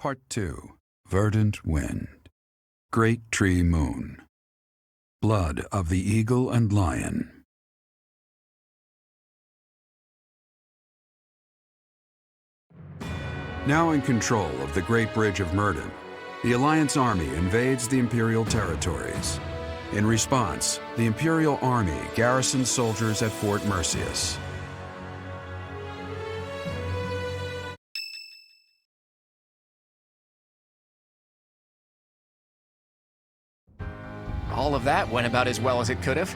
Part 2. Verdant Wind. Great Tree Moon. Blood of the Eagle and Lion. Now in control of the Great Bridge of Myrddin, the Alliance Army invades the Imperial territories. In response, the Imperial Army garrisons soldiers at Fort Mercius. All of that went about as well as it could have.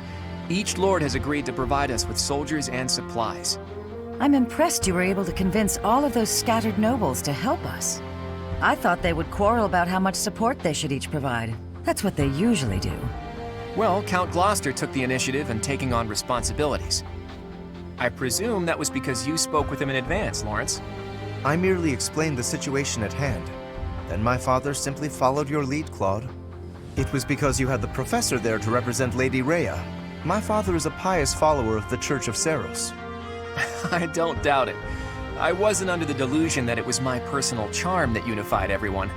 Each lord has agreed to provide us with soldiers and supplies. I'm impressed you were able to convince all of those scattered nobles to help us. I thought they would quarrel about how much support they should each provide. That's what they usually do. Well, Count Gloucester took the initiative in taking on responsibilities. I presume that was because you spoke with him in advance, Lawrence. I merely explained the situation at hand. Then my father simply followed your lead, Claude. It was because you had the professor there to represent Lady Rhea. My father is a pious follower of the Church of Seros. I don't doubt it. I wasn't under the delusion that it was my personal charm that unified everyone.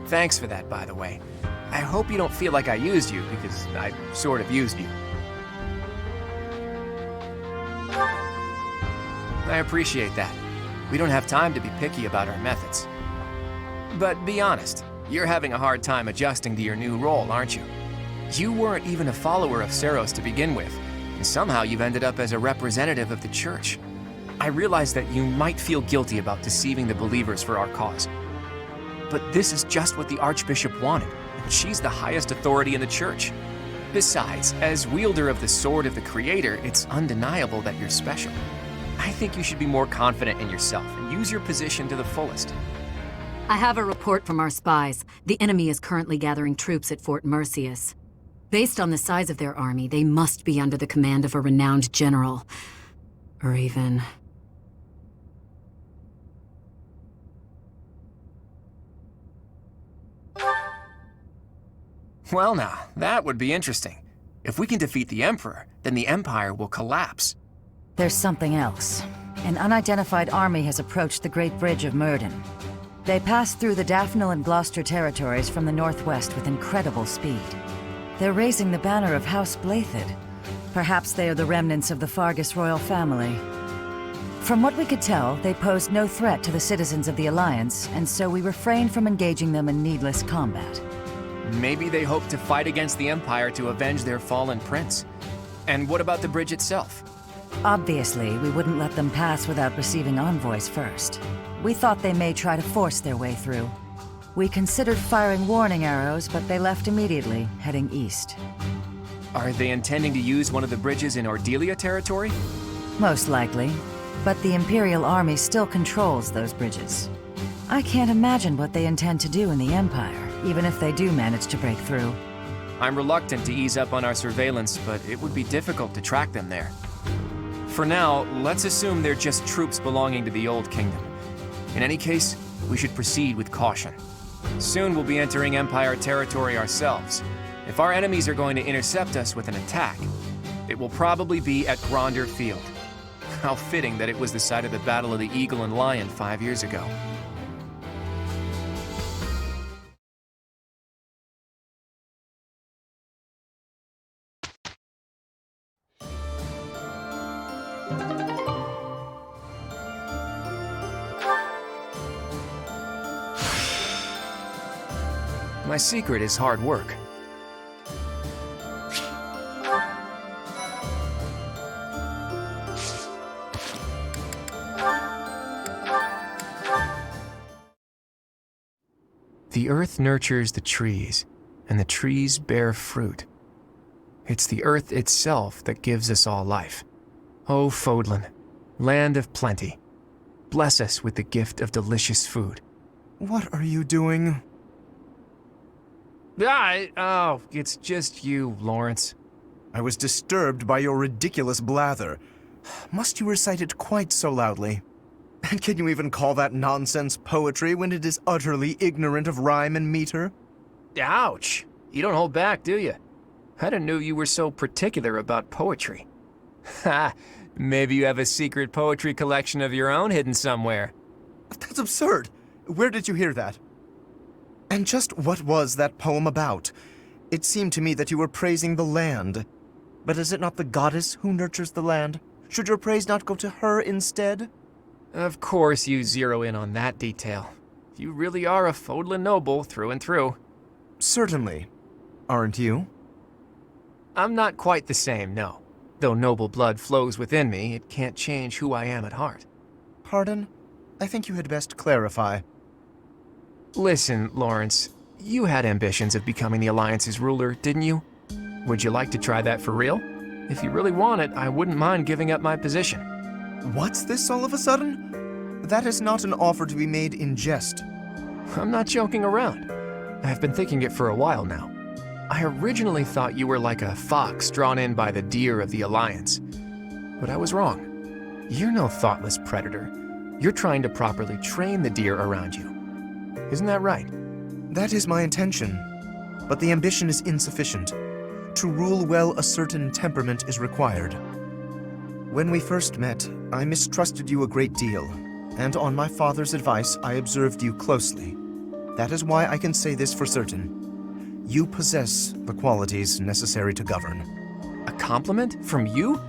Thanks for that, by the way. I hope you don't feel like I used you, because I sort of used you. I appreciate that. We don't have time to be picky about our methods. But be honest, you're having a hard time adjusting to your new role, aren't you? You weren't even a follower of Seros to begin with, and somehow you've ended up as a representative of the Church. I realize that you might feel guilty about deceiving the believers for our cause. But this is just what the Archbishop wanted, and she's the highest authority in the Church. Besides, as wielder of the Sword of the Creator, it's undeniable that you're special. I think you should be more confident in yourself and use your position to the fullest. I have a report from our spies. The enemy is currently gathering troops at Fort Mercius. Based on the size of their army, they must be under the command of a renowned general. Or even... Well now, that would be interesting. If we can defeat the Emperor, then the Empire will collapse. There's something else. An unidentified army has approached the Great Bridge of Myrddin. They passed through the Daphne and Gloucester territories from the northwest with incredible speed. They're raising the banner of House Blathid. Perhaps they are the remnants of the Fargus royal family. From what we could tell, they posed no threat to the citizens of the Alliance, and so we refrained from engaging them in needless combat. Maybe they hope to fight against the Empire to avenge their fallen prince. And what about the bridge itself? Obviously, we wouldn't let them pass without receiving envoys first. We thought they may try to force their way through. We considered firing warning arrows, but they left immediately, heading east. Are they intending to use one of the bridges in Ordelia territory? Most likely, but the Imperial Army still controls those bridges. I can't imagine what they intend to do in the Empire, even if they do manage to break through. I'm reluctant to ease up on our surveillance, but it would be difficult to track them there. For now, let's assume they're just troops belonging to the Old Kingdom. In any case, we should proceed with caution. Soon we'll be entering Empire territory ourselves. If our enemies are going to intercept us with an attack, it will probably be at Gronder Field. How fitting that it was the site of the Battle of the Eagle and Lion 5 years ago. My secret is hard work. The earth nurtures the trees, and the trees bear fruit. It's the earth itself that gives us all life. O Fodlan, land of plenty, bless us with the gift of delicious food. What are you doing? Oh, it's just you, Lawrence. I was disturbed by your ridiculous blather. Must you recite it quite so loudly? And can you even call that nonsense poetry when it is utterly ignorant of rhyme and meter? Ouch! You don't hold back, do you? I didn't know you were so particular about poetry. Ha! Maybe you have a secret poetry collection of your own hidden somewhere. That's absurd. Where did you hear that? And just what was that poem about? It seemed to me that you were praising the land. But is it not the goddess who nurtures the land? Should your praise not go to her instead? Of course you zero in on that detail. You really are a Fodlan noble through and through. Certainly. Aren't you? I'm not quite the same, no. Though noble blood flows within me, it can't change who I am at heart. Pardon? I think you had best clarify. Listen, Lawrence, you had ambitions of becoming the Alliance's ruler, didn't you? Would you like to try that for real? If you really want it, I wouldn't mind giving up my position. What's this all of a sudden? That is not an offer to be made in jest. I'm not joking around. I've been thinking it for a while now. I originally thought you were like a fox drawn in by the deer of the Alliance. But I was wrong. You're no thoughtless predator. You're trying to properly train the deer around you. Isn't that right? That is my intention. But the ambition is insufficient. To rule well, a certain temperament is required. When we first met, I mistrusted you a great deal, and on my father's advice, I observed you closely. That is why I can say this for certain. You possess the qualities necessary to govern. A compliment from you?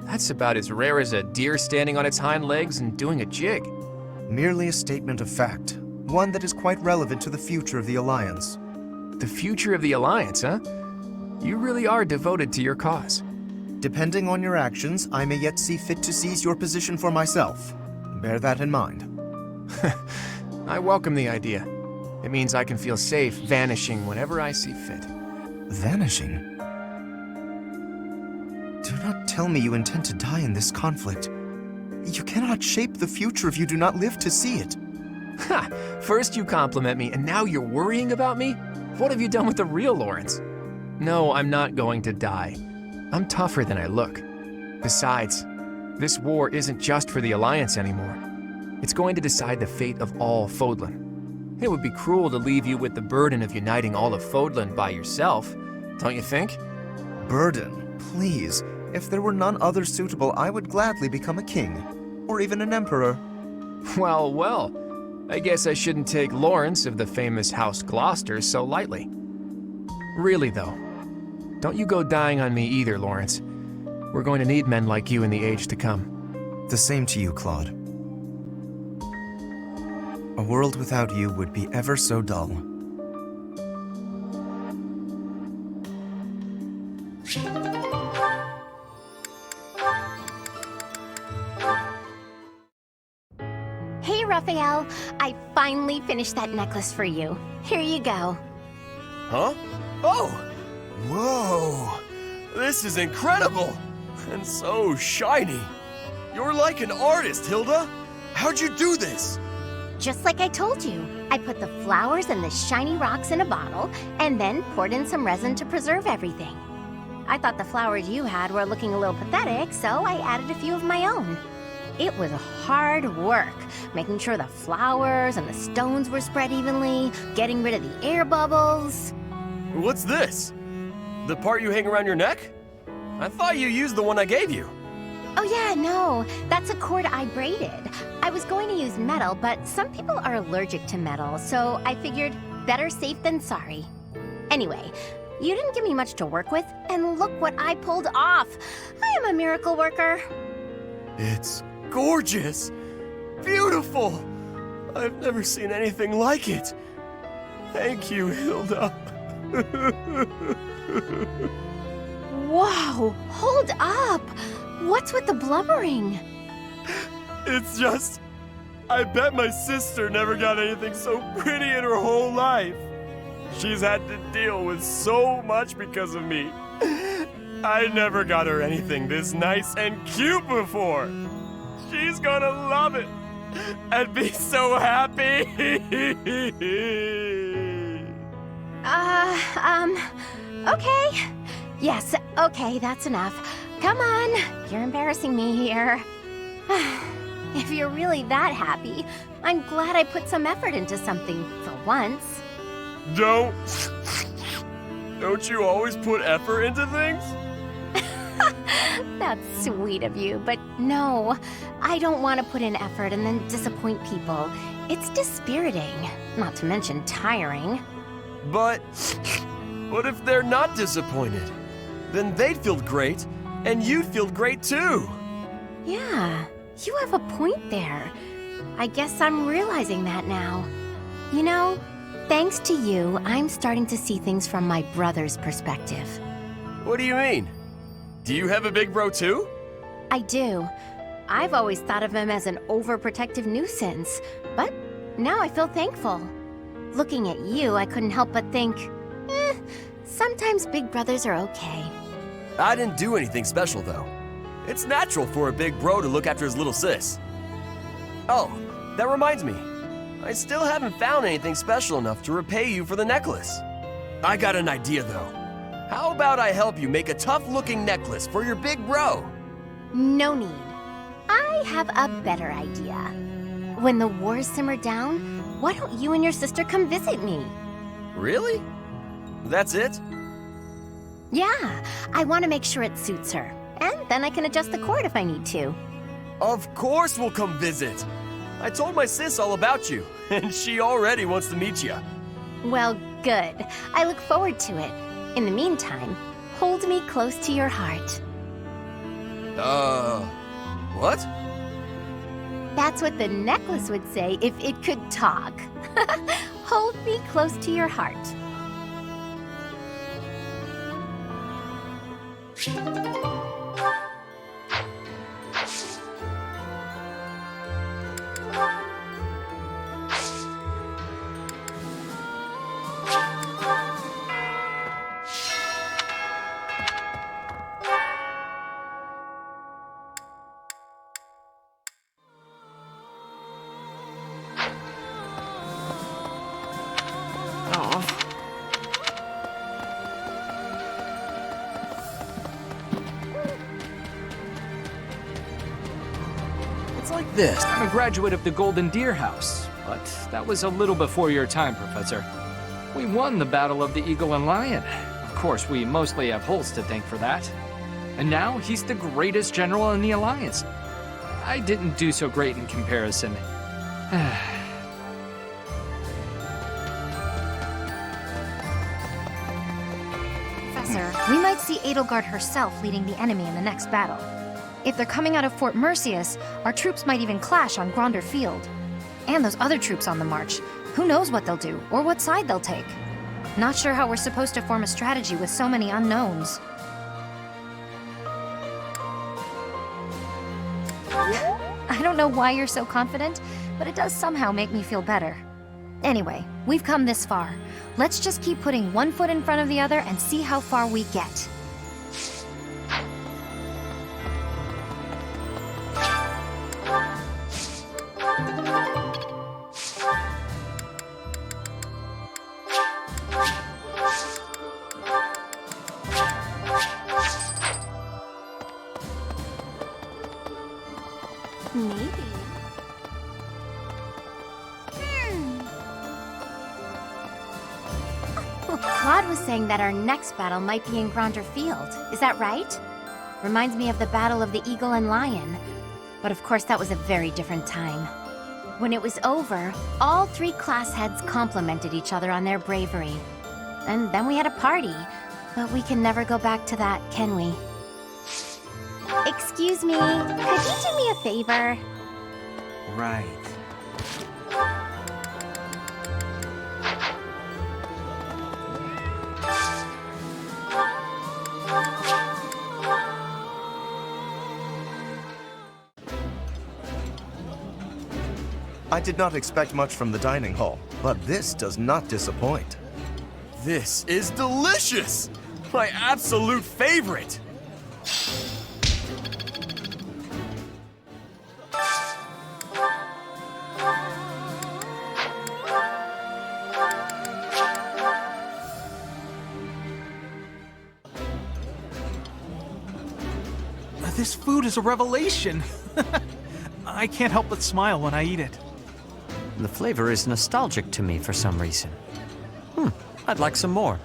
That's about as rare as a deer standing on its hind legs and doing a jig. Merely a statement of fact, one that is quite relevant to the future of the Alliance. The future of the Alliance, huh? You really are devoted to your cause. Depending on your actions, I may yet see fit to seize your position for myself. Bear that in mind. I welcome the idea. It means I can feel safe vanishing whenever I see fit. Vanishing? Do not tell me you intend to die in this conflict. You cannot shape the future if you do not live to see it. Ha! First you compliment me, and now you're worrying about me? What have you done with the real Lawrence? No, I'm not going to die. I'm tougher than I look. Besides, this war isn't just for the Alliance anymore. It's going to decide the fate of all Fodlan. It would be cruel to leave you with the burden of uniting all of Fodlan by yourself, don't you think? Burden? Please. If there were none other suitable, I would gladly become a king. Or even an emperor. Well, well. I guess I shouldn't take Lawrence of the famous House Gloucester so lightly. Really, though. Don't you go dying on me either, Lawrence. We're going to need men like you in the age to come. The same to you, Claude. A world without you would be ever so dull. Hey, Raphael. I finally finished that necklace for you. Here you go. Huh? Oh! Whoa! This is incredible! And so shiny. You're like an artist, Hilda. How'd you do this? Just like I told you. I put the flowers and the shiny rocks in a bottle, and then poured in some resin to preserve everything. I thought the flowers you had were looking a little pathetic, so I added a few of my own. It was hard work, making sure the flowers and the stones were spread evenly, getting rid of the air bubbles. What's this? The part you hang around your neck? I thought you used the one I gave you. Oh yeah, no, that's a cord I braided. I was going to use metal, but some people are allergic to metal, so I figured better safe than sorry. Anyway, you didn't give me much to work with, and look what I pulled off. I am a miracle worker. It's gorgeous! Beautiful! I've never seen anything like it. Thank you, Hilda. Whoa, hold up! What's with the blubbering? It's just... I bet my sister never got anything so pretty in her whole life. She's had to deal with so much because of me. I never got her anything this nice and cute before. She's gonna love it and be so happy. Okay. Yes, okay, that's enough. Come on, you're embarrassing me here. If you're really that happy, I'm glad I put some effort into something for once. Don't you always put effort into things? That's sweet of you, but no, I don't want to put in effort and then disappoint people. It's dispiriting, not to mention tiring. But what if they're not disappointed? Then they'd feel great, and you'd feel great too. Yeah, you have a point there. I guess I'm realizing that now. You know, thanks to you, I'm starting to see things from my brother's perspective. What do you mean? Do you have a big bro too? I do. I've always thought of him as an overprotective nuisance, but now I feel thankful. Looking at you, I couldn't help but think, sometimes big brothers are okay. I didn't do anything special though. It's natural for a big bro to look after his little sis. Oh, that reminds me. I still haven't found anything special enough to repay you for the necklace. I got an idea though. How about I help you make a tough-looking necklace for your big bro? No need. I have a better idea. When the wars simmer down, why don't you and your sister come visit me? Really? That's it? Yeah, I want to make sure it suits her. And then I can adjust the cord if I need to. Of course we'll come visit. I told my sis all about you, and she already wants to meet you. Well, good. I look forward to it. In the meantime, hold me close to your heart. What? That's what the necklace would say if it could talk. Hold me close to your heart. It's like this. I'm a graduate of the Golden Deer House, but that was a little before your time, Professor. We won the Battle of the Eagle and Lion. Of course, we mostly have Holst to thank for that. And now he's the greatest general in the Alliance. I didn't do so great in comparison. Professor, we might see Edelgard herself leading the enemy in the next battle. If they're coming out of Fort Mercius, our troops might even clash on Gronder Field. And those other troops on the march, who knows what they'll do or what side they'll take. Not sure how we're supposed to form a strategy with so many unknowns. I don't know why you're so confident, but it does somehow make me feel better. Anyway, we've come this far. Let's just keep putting one foot in front of the other and see how far we get. Maybe. Claude was saying that our next battle might be in Gronder Field. Is that right? Reminds me of the Battle of the Eagle and Lion. But of course, that was a very different time. When it was over, all three class heads complimented each other on their bravery. And then we had a party. But we can never go back to that, can we? Excuse me, could you do me a favor? Right. I did not expect much from the dining hall, but this does not disappoint. This is delicious! My absolute favorite! This food is a revelation. I can't help but smile when I eat it. The flavor is nostalgic to me for some reason. I'd like some more.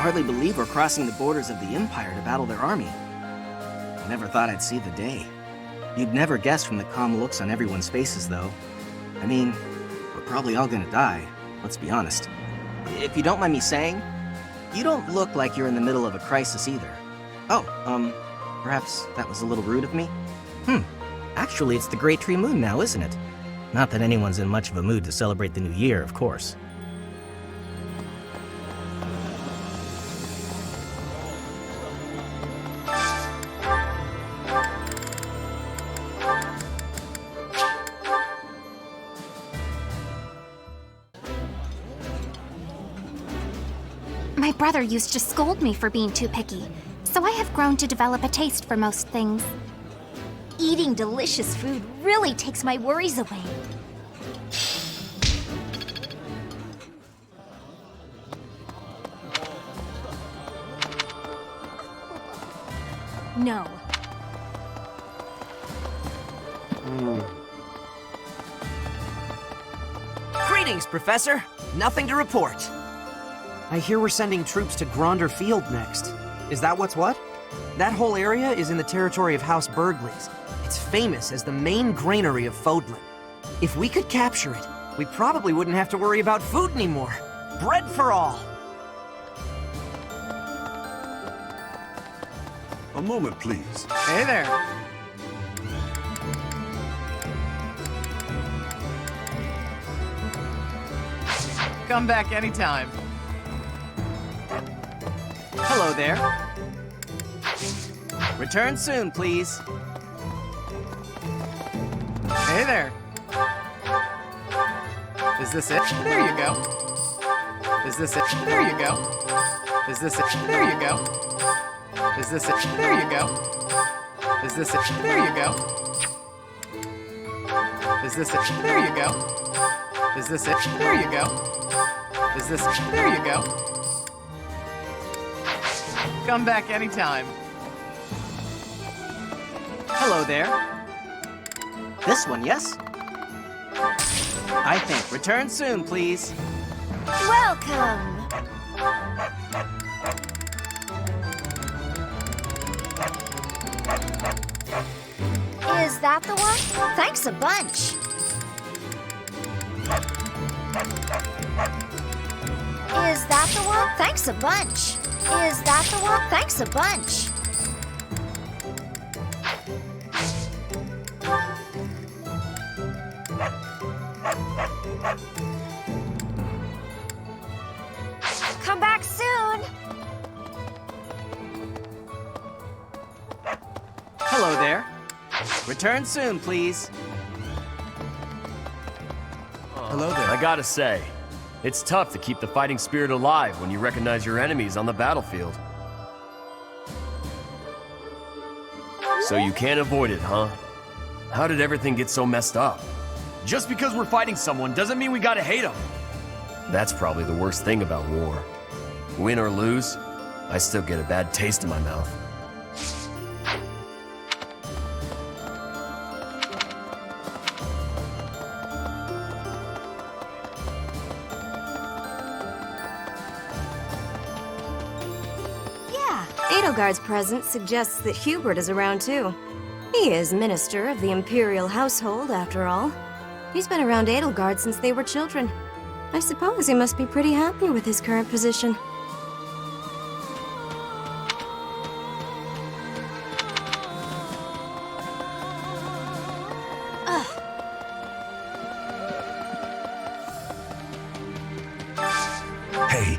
hardly believe we're crossing the borders of the Empire to battle their army. I never thought I'd see the day. You'd never guess from the calm looks on everyone's faces, though. I mean, we're probably all gonna die, let's be honest. If you don't mind me saying, you don't look like you're in the middle of a crisis either. Oh, perhaps that was a little rude of me? Actually, it's the Great Tree Moon now, isn't it? Not that anyone's in much of a mood to celebrate the new year, of course. My brother used to scold me for being too picky, so I have grown to develop a taste for most things. Eating delicious food really takes my worries away. No. Greetings, Professor. Nothing to report. I hear we're sending troops to Gronder Field next. Is that what's what? That whole area is in the territory of House Burgleys. It's famous as the main granary of Fodlan. If we could capture it, we probably wouldn't have to worry about food anymore. Bread for all! A moment, please. Hey there. Come back anytime. Hello there. Return soon, please. Hey there. Is this it? There you go. Is this it? There you go. Is this it? There you go. Is this it? There you go. Is this it? There you go. Is this it? There you go. Is this it? There you go. Is this it? There you go. Come back anytime. Hello there. This one, yes? I think. Return soon, please. Welcome! Is that the one? Thanks a bunch. Is that the one? Thanks a bunch. Is that the one? Thanks a bunch. Come back soon. Hello there. Return soon, please. Hello there. I gotta say, it's tough to keep the fighting spirit alive when you recognize your enemies on the battlefield. So you can't avoid it, huh? How did everything get so messed up? Just because we're fighting someone doesn't mean we gotta hate them. That's probably the worst thing about war. Win or lose, I still get a bad taste in my mouth. Edelgard's presence suggests that Hubert is around too. He is minister of the Imperial household, after all. He's been around Edelgard since they were children. I suppose he must be pretty happy with his current position. Hey,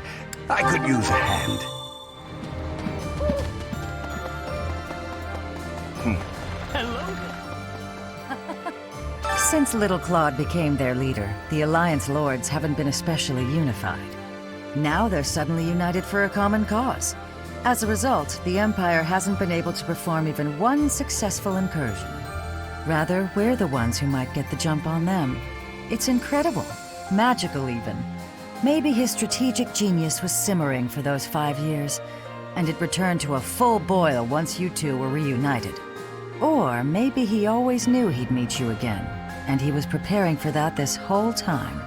I could use a hand. Since Little Claude became their leader, the Alliance Lords haven't been especially unified. Now they're suddenly united for a common cause. As a result, the Empire hasn't been able to perform even one successful incursion. Rather, we're the ones who might get the jump on them. It's incredible. Magical, even. Maybe his strategic genius was simmering for those 5 years, and it returned to a full boil once you two were reunited. Or maybe he always knew he'd meet you again, and he was preparing for that this whole time.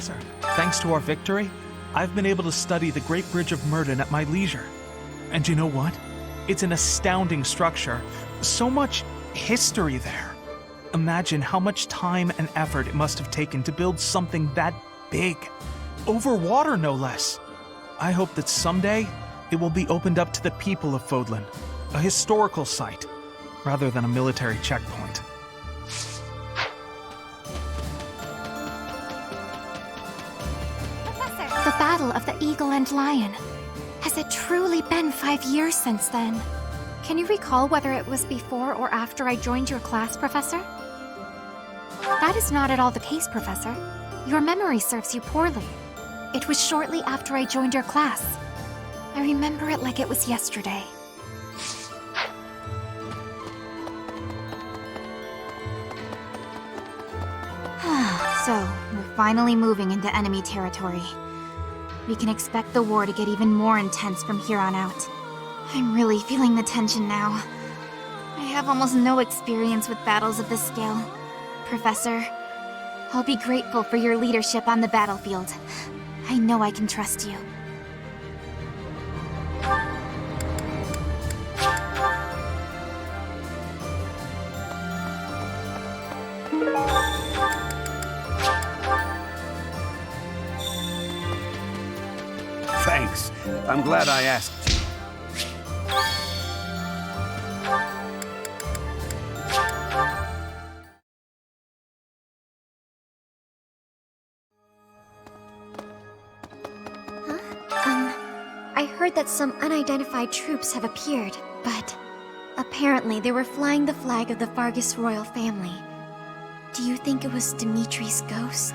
Professor. Thanks to our victory, I've been able to study the Great Bridge of Murden at my leisure. And you know what? It's an astounding structure. So much history there. Imagine how much time and effort it must have taken to build something that big. Over water, no less. I hope that someday it will be opened up to the people of Fodlan, a historical site, rather than a military checkpoint. The Battle of the Eagle and Lion. Has it truly been 5 years since then? Can you recall whether it was before or after I joined your class, Professor? That is not at all the case, Professor. Your memory serves you poorly. It was shortly after I joined your class. I remember it like it was yesterday. So, we're finally moving into enemy territory. We can expect the war to get even more intense from here on out. I'm really feeling the tension now. I have almost no experience with battles of this scale. Professor, I'll be grateful for your leadership on the battlefield. I know I can trust you. Thanks. I'm glad I asked you. I heard that some unidentified troops have appeared, but apparently they were flying the flag of the Fargus royal family. Do you think it was Dimitri's ghost?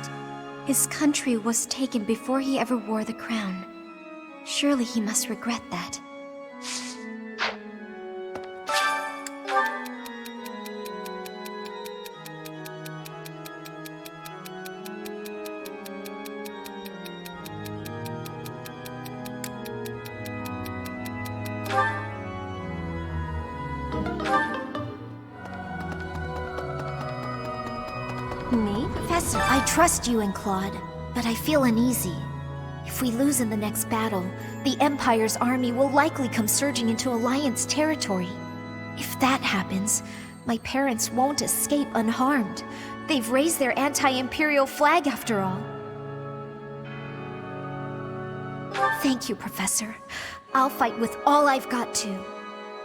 His country was taken before he ever wore the crown. Surely he must regret that. Me? Professor, I trust you and Claude, but I feel uneasy. If we lose in the next battle, the Empire's army will likely come surging into Alliance territory. If that happens, my parents won't escape unharmed. They've raised their anti-Imperial flag after all. Thank you, Professor. I'll fight with all I've got to.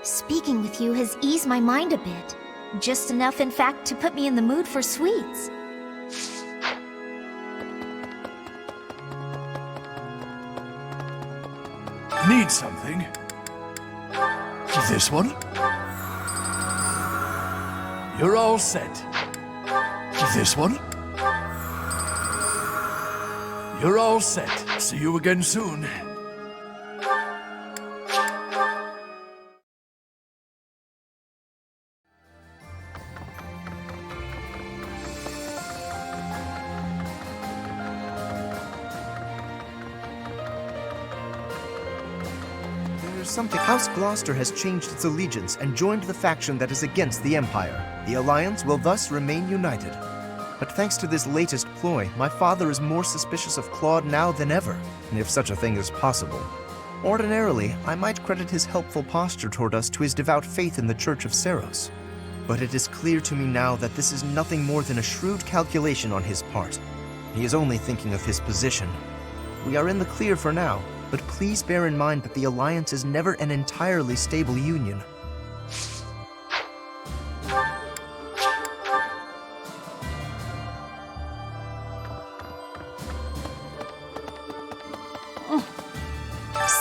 Speaking with you has eased my mind a bit. Just enough, in fact, to put me in the mood for sweets. Need something? This one? You're all set. This one? You're all set. See you again soon. Something. House Gloucester has changed its allegiance and joined the faction that is against the Empire. The Alliance will thus remain united. But thanks to this latest ploy, my father is more suspicious of Claude now than ever, if such a thing is possible. Ordinarily, I might credit his helpful posture toward us to his devout faith in the Church of Seros. But it is clear to me now that this is nothing more than a shrewd calculation on his part. He is only thinking of his position. We are in the clear for now, but please bear in mind that the Alliance is never an entirely stable union.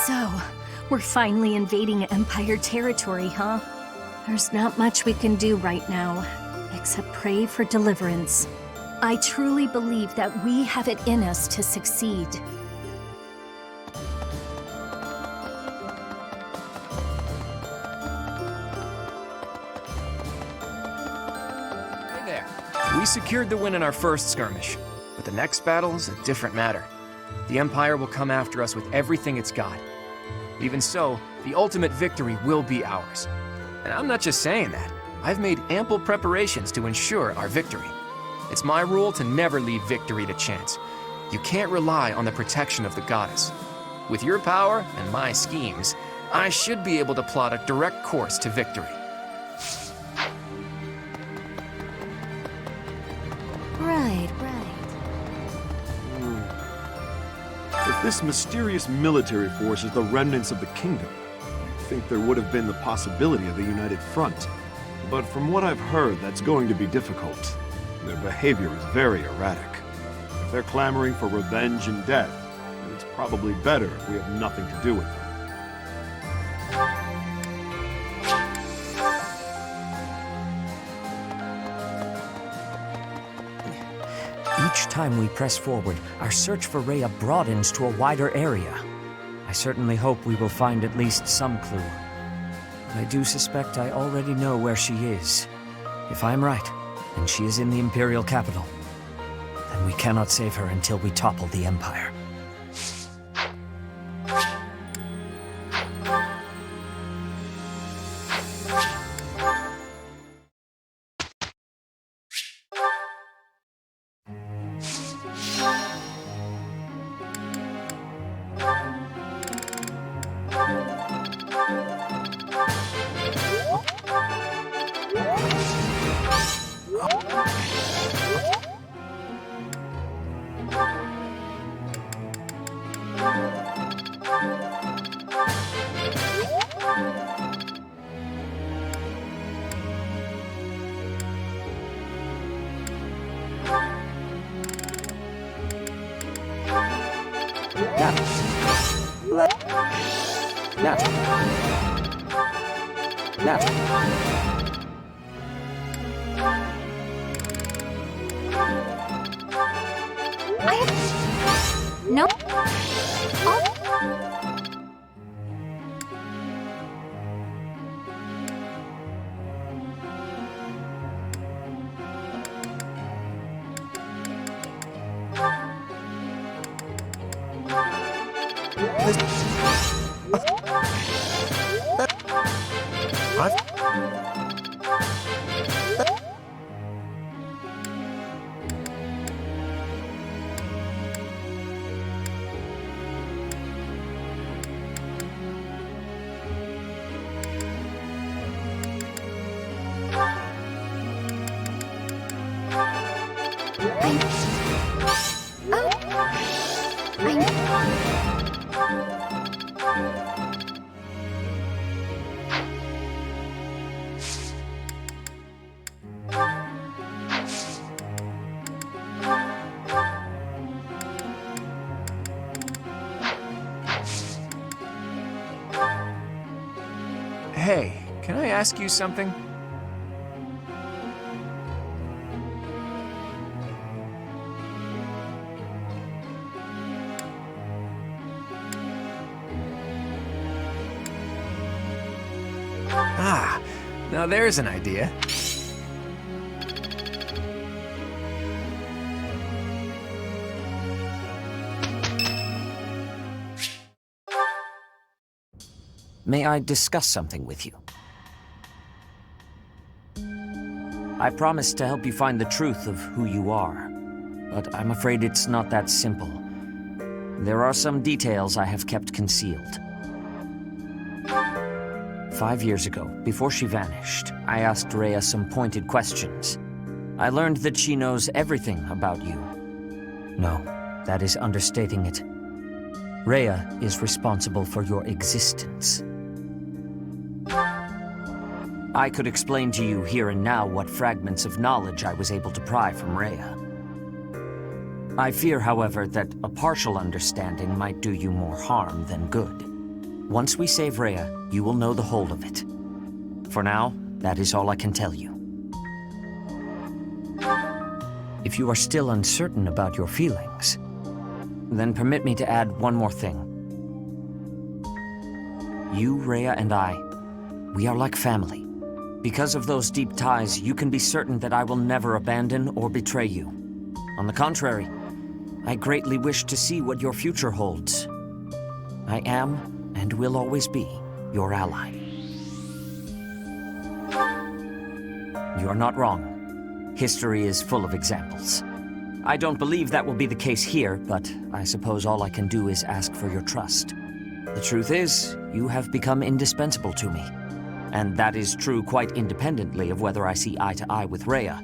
So, we're finally invading Empire territory, huh? There's not much we can do right now, except pray for deliverance. I truly believe that we have it in us to succeed. We secured the win in our first skirmish, but the next battle is a different matter. The Empire will come after us with everything it's got. Even so, the ultimate victory will be ours. And I'm not just saying that. I've made ample preparations to ensure our victory. It's my rule to never leave victory to chance. You can't rely on the protection of the goddess. With your power and my schemes, I should be able to plot a direct course to victory. Right. If this mysterious military force is the remnants of the kingdom, you'd think there would have been the possibility of a united front. But from what I've heard, that's going to be difficult. Their behavior is very erratic. If they're clamoring for revenge and death, then it's probably better if we have nothing to do with them. Each time we press forward, our search for Rhea broadens to a wider area. I certainly hope we will find at least some clue. But I do suspect I already know where she is. If I'm right, and she is in the Imperial capital, then we cannot save her until we topple the Empire. No. Hey, can I ask you something? Ah, now there's an idea. May I discuss something with you? I promised to help you find the truth of who you are, but I'm afraid it's not that simple. There are some details I have kept concealed. 5 years ago, before she vanished, I asked Rhea some pointed questions. I learned that she knows everything about you. No, that is understating it. Rhea is responsible for your existence. I could explain to you here and now what fragments of knowledge I was able to pry from Rhea. I fear, however, that a partial understanding might do you more harm than good. Once we save Rhea, you will know the whole of it. For now, that is all I can tell you. If you are still uncertain about your feelings, then permit me to add one more thing. You, Rhea, and I, we are like family. Because of those deep ties, you can be certain that I will never abandon or betray you. On the contrary, I greatly wish to see what your future holds. I am, and will always be, your ally. You are not wrong. History is full of examples. I don't believe that will be the case here, but I suppose all I can do is ask for your trust. The truth is, you have become indispensable to me. And that is true quite independently of whether I see eye to eye with Rhea,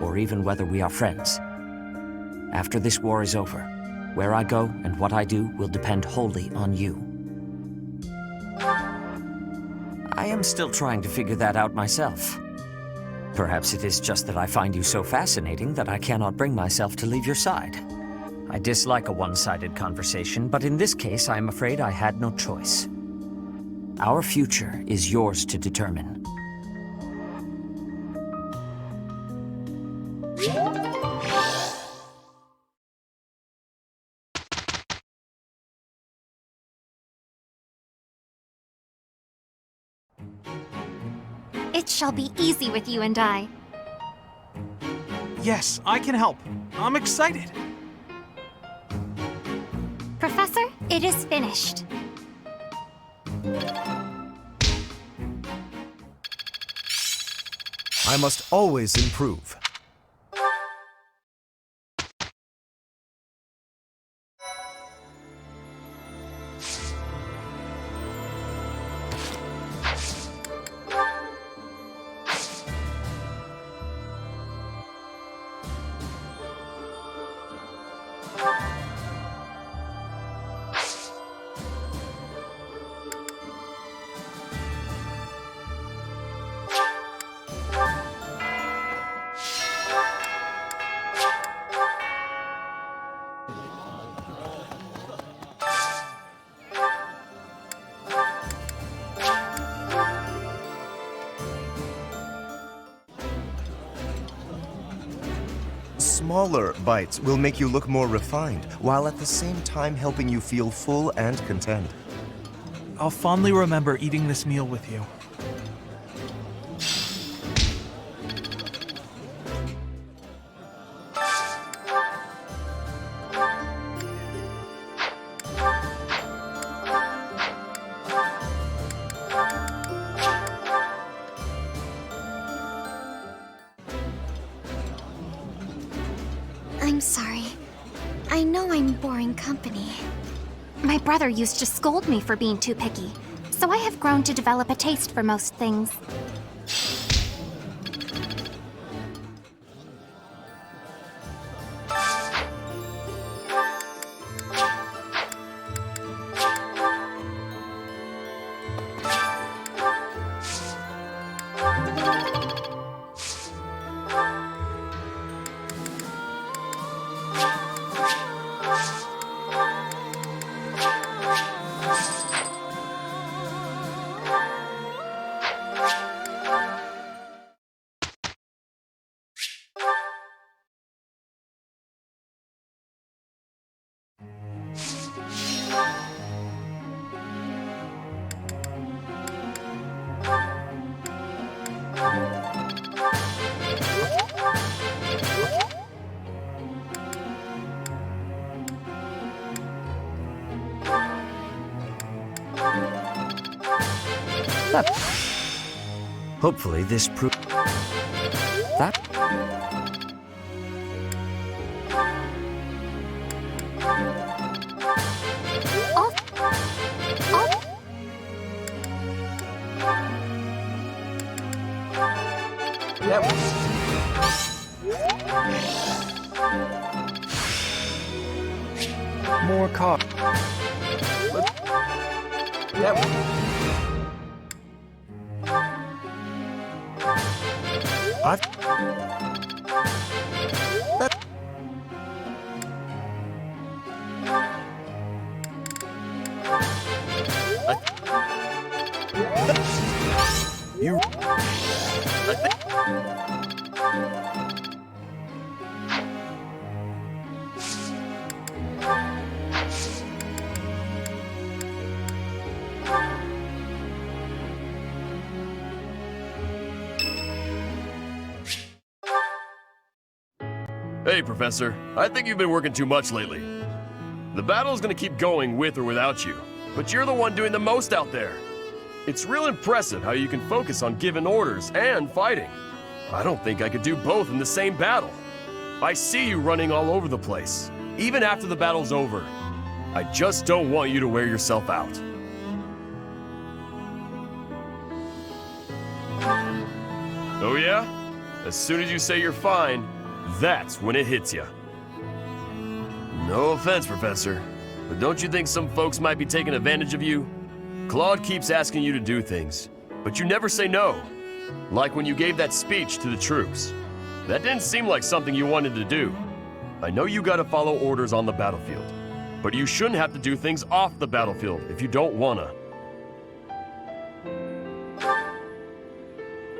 or even whether we are friends. After this war is over, where I go and what I do will depend wholly on you. I am still trying to figure that out myself. Perhaps it is just that I find you so fascinating that I cannot bring myself to leave your side. I dislike a one-sided conversation, but in this case, I am afraid I had no choice. Our future is yours to determine. It shall be easy with you and I. Yes, I can help. I'm excited. Professor, it is finished. I must always improve. Smaller bites will make you look more refined, while at the same time helping you feel full and content. I'll fondly remember eating this meal with you. I'm sorry. I know I'm boring company. My brother used to scold me for being too picky, so I have grown to develop a taste for most things. Hopefully this proves that. More car. You. Hey, Professor. I think you've been working too much lately. The battle's gonna keep going with or without you, but you're the one doing the most out there. It's real impressive how you can focus on giving orders and fighting. I don't think I could do both in the same battle. I see you running all over the place, even after the battle's over. I just don't want you to wear yourself out. Oh yeah? As soon as you say you're fine, that's when it hits you. No offense, Professor, but don't you think some folks might be taking advantage of you? Claude keeps asking you to do things, but you never say no. Like when you gave that speech to the troops. That didn't seem like something you wanted to do. I know you gotta follow orders on the battlefield, but you shouldn't have to do things off the battlefield if you don't wanna.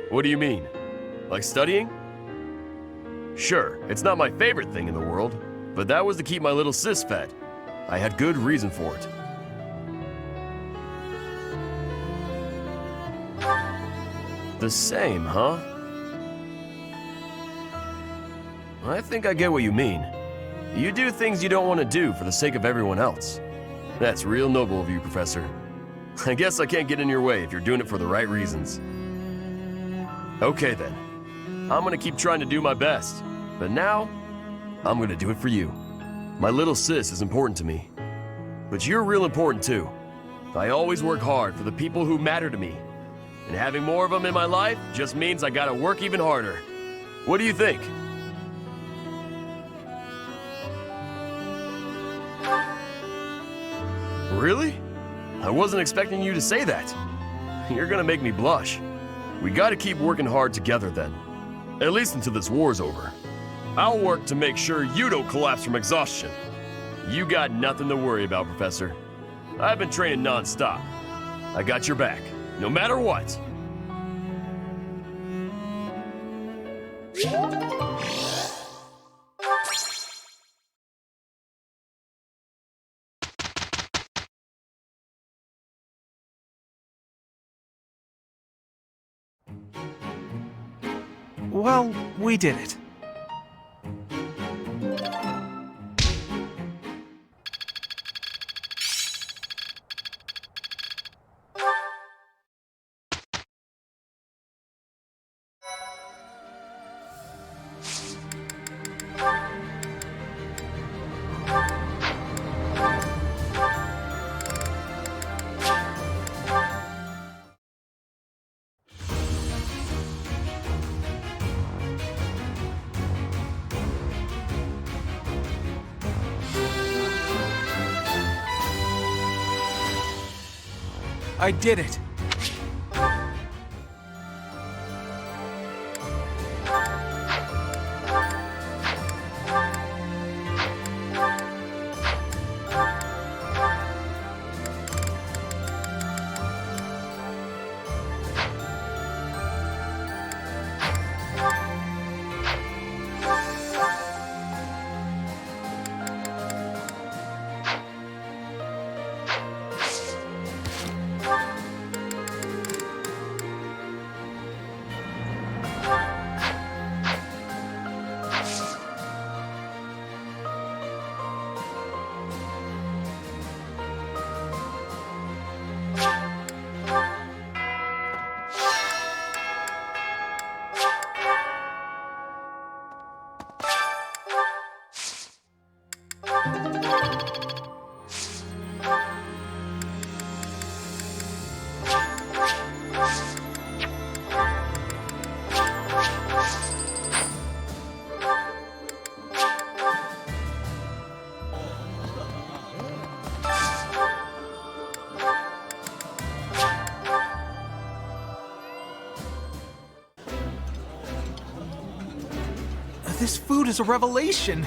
What do you mean? Like studying? Sure, it's not my favorite thing in the world, but that was to keep my little sis fed. I had good reason for it. The same, huh? I think I get what you mean. You do things you don't want to do for the sake of everyone else. That's real noble of you, Professor. I guess I can't get in your way if you're doing it for the right reasons. Okay then. I'm gonna keep trying to do my best. But now, I'm gonna do it for you. My little sis is important to me. But you're real important too. I always work hard for the people who matter to me. And having more of them in my life just means I gotta work even harder. What do you think? Really? I wasn't expecting you to say that. You're gonna make me blush. We gotta keep working hard together then. At least until this war's over. I'll work to make sure you don't collapse from exhaustion. You got nothing to worry about, Professor. I've been training non-stop. I got your back, no matter what. Well, we did it. I did it. This food is a revelation.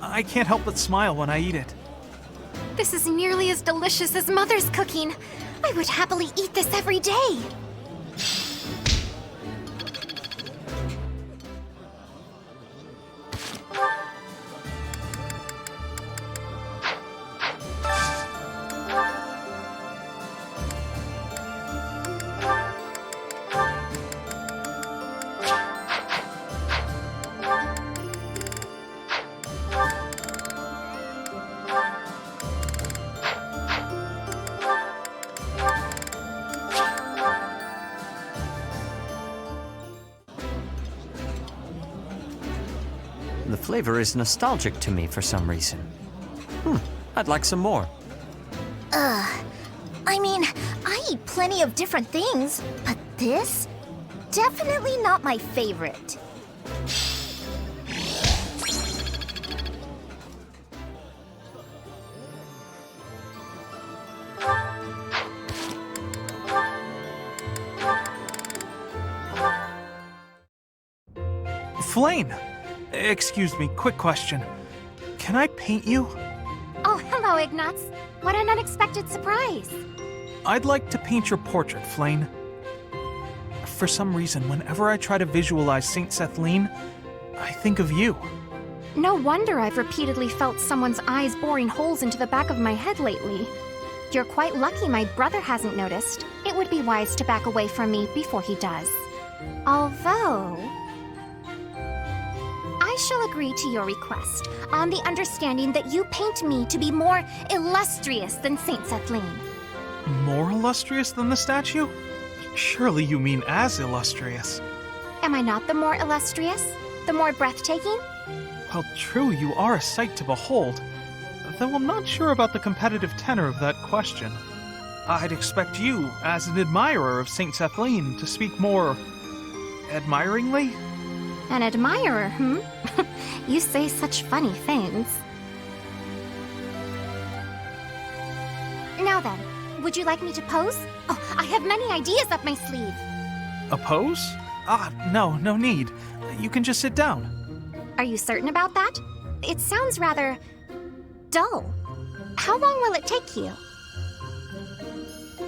I can't help but smile when I eat it. This is nearly as delicious as Mother's cooking. I would happily eat this every day. flavor is nostalgic to me for some reason. I'd like some more. I mean, I eat plenty of different things, but this? Definitely not my favorite. Flame! Excuse me, quick question. Can I paint you? Oh, hello, Ignatz. What an unexpected surprise. I'd like to paint your portrait, Flame. For some reason, whenever I try to visualize Saint Sethline, I think of you. No wonder I've repeatedly felt someone's eyes boring holes into the back of my head lately. You're quite lucky my brother hasn't noticed. It would be wise to back away from me before he does. Although, I shall agree to your request, on the understanding that you paint me to be more illustrious than Saint Sethline. More illustrious than the statue? Surely you mean as illustrious. Am I not the more illustrious? The more breathtaking? Well, true, you are a sight to behold. Though I'm not sure about the competitive tenor of that question. I'd expect you, as an admirer of Saint Sethline, to speak more admiringly? An admirer, You say such funny things. Now then, would you like me to pose? Oh, I have many ideas up my sleeve. A pose? No need. You can just sit down. Are you certain about that? It sounds rather dull. How long will it take you?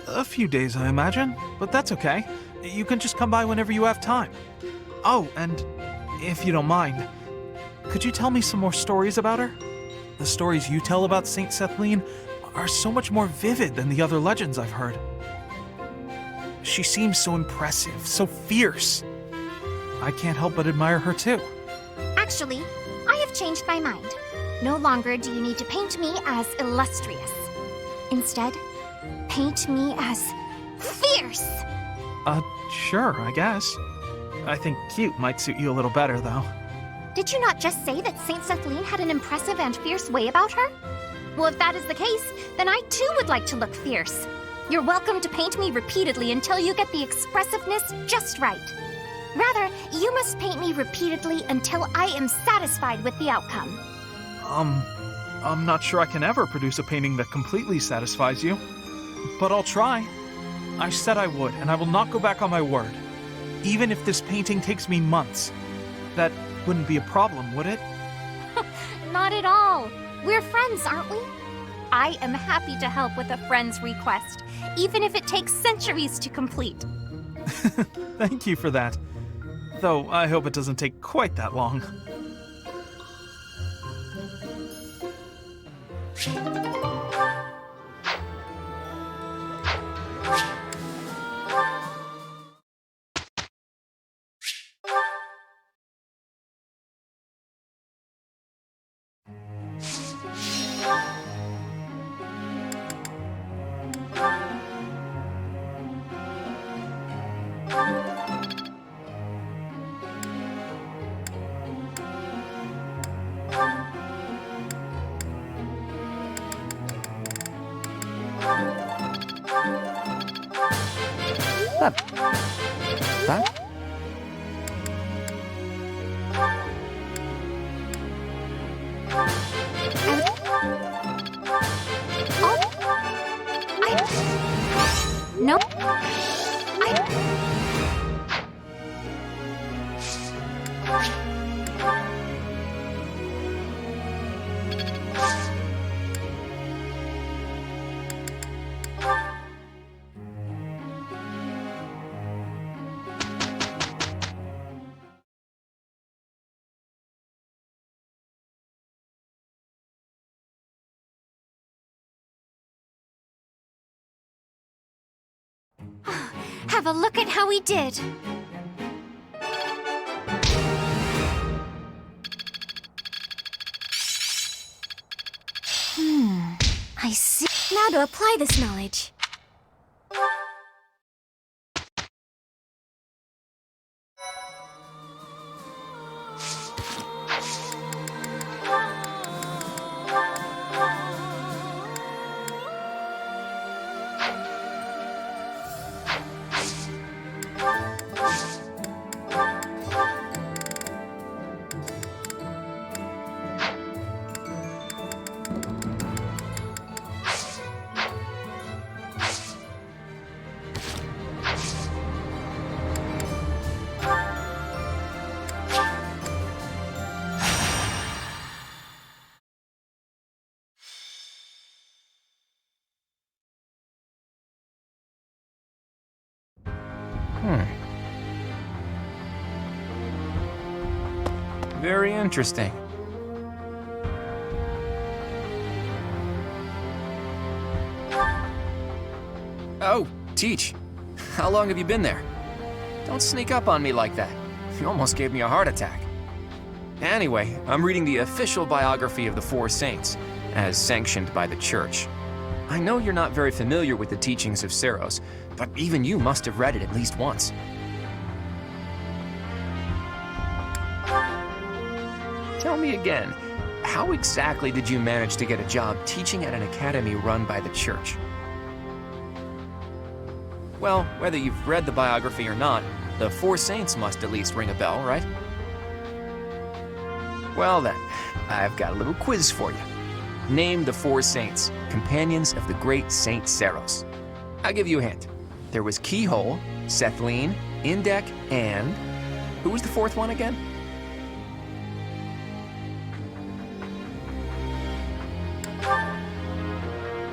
A few days, I imagine, but that's okay. You can just come by whenever you have time. Oh, and if you don't mind, could you tell me some more stories about her? The stories you tell about Saint Sethline are so much more vivid than the other legends I've heard. She seems so impressive, so fierce. I can't help but admire her too. Actually, I have changed my mind. No longer do you need to paint me as illustrious. Instead, paint me as fierce! Sure, I guess. I think cute might suit you a little better, though. Did you not just say that Saint Sethline had an impressive and fierce way about her? Well, if that is the case, then I too would like to look fierce. You're welcome to paint me repeatedly until you get the expressiveness just right. Rather, you must paint me repeatedly until I am satisfied with the outcome. I'm not sure I can ever produce a painting that completely satisfies you. But I'll try. I said I would, and I will not go back on my word. Even if this painting takes me months. That wouldn't be a problem, would it? Not at all. We're friends, aren't we? I am happy to help with a friend's request, even if it takes centuries to complete. Thank you for that. Though I hope it doesn't take quite that long. That? No. Have a look at how we did. I see. Now to apply this knowledge. Very interesting. Oh, Teach. How long have you been there? Don't sneak up on me like that. You almost gave me a heart attack. Anyway, I'm reading the official biography of the Four Saints, as sanctioned by the Church. I know you're not very familiar with the teachings of Seros, but even you must have read it at least once. Tell me again, how exactly did you manage to get a job teaching at an academy run by the Church? Well, whether you've read the biography or not, the Four Saints must at least ring a bell, right? Well then, I've got a little quiz for you. Name the Four Saints, companions of the great Saint Seros. I'll give you a hint. There was Keyhole, Sethline, Indek, and... who was the fourth one again?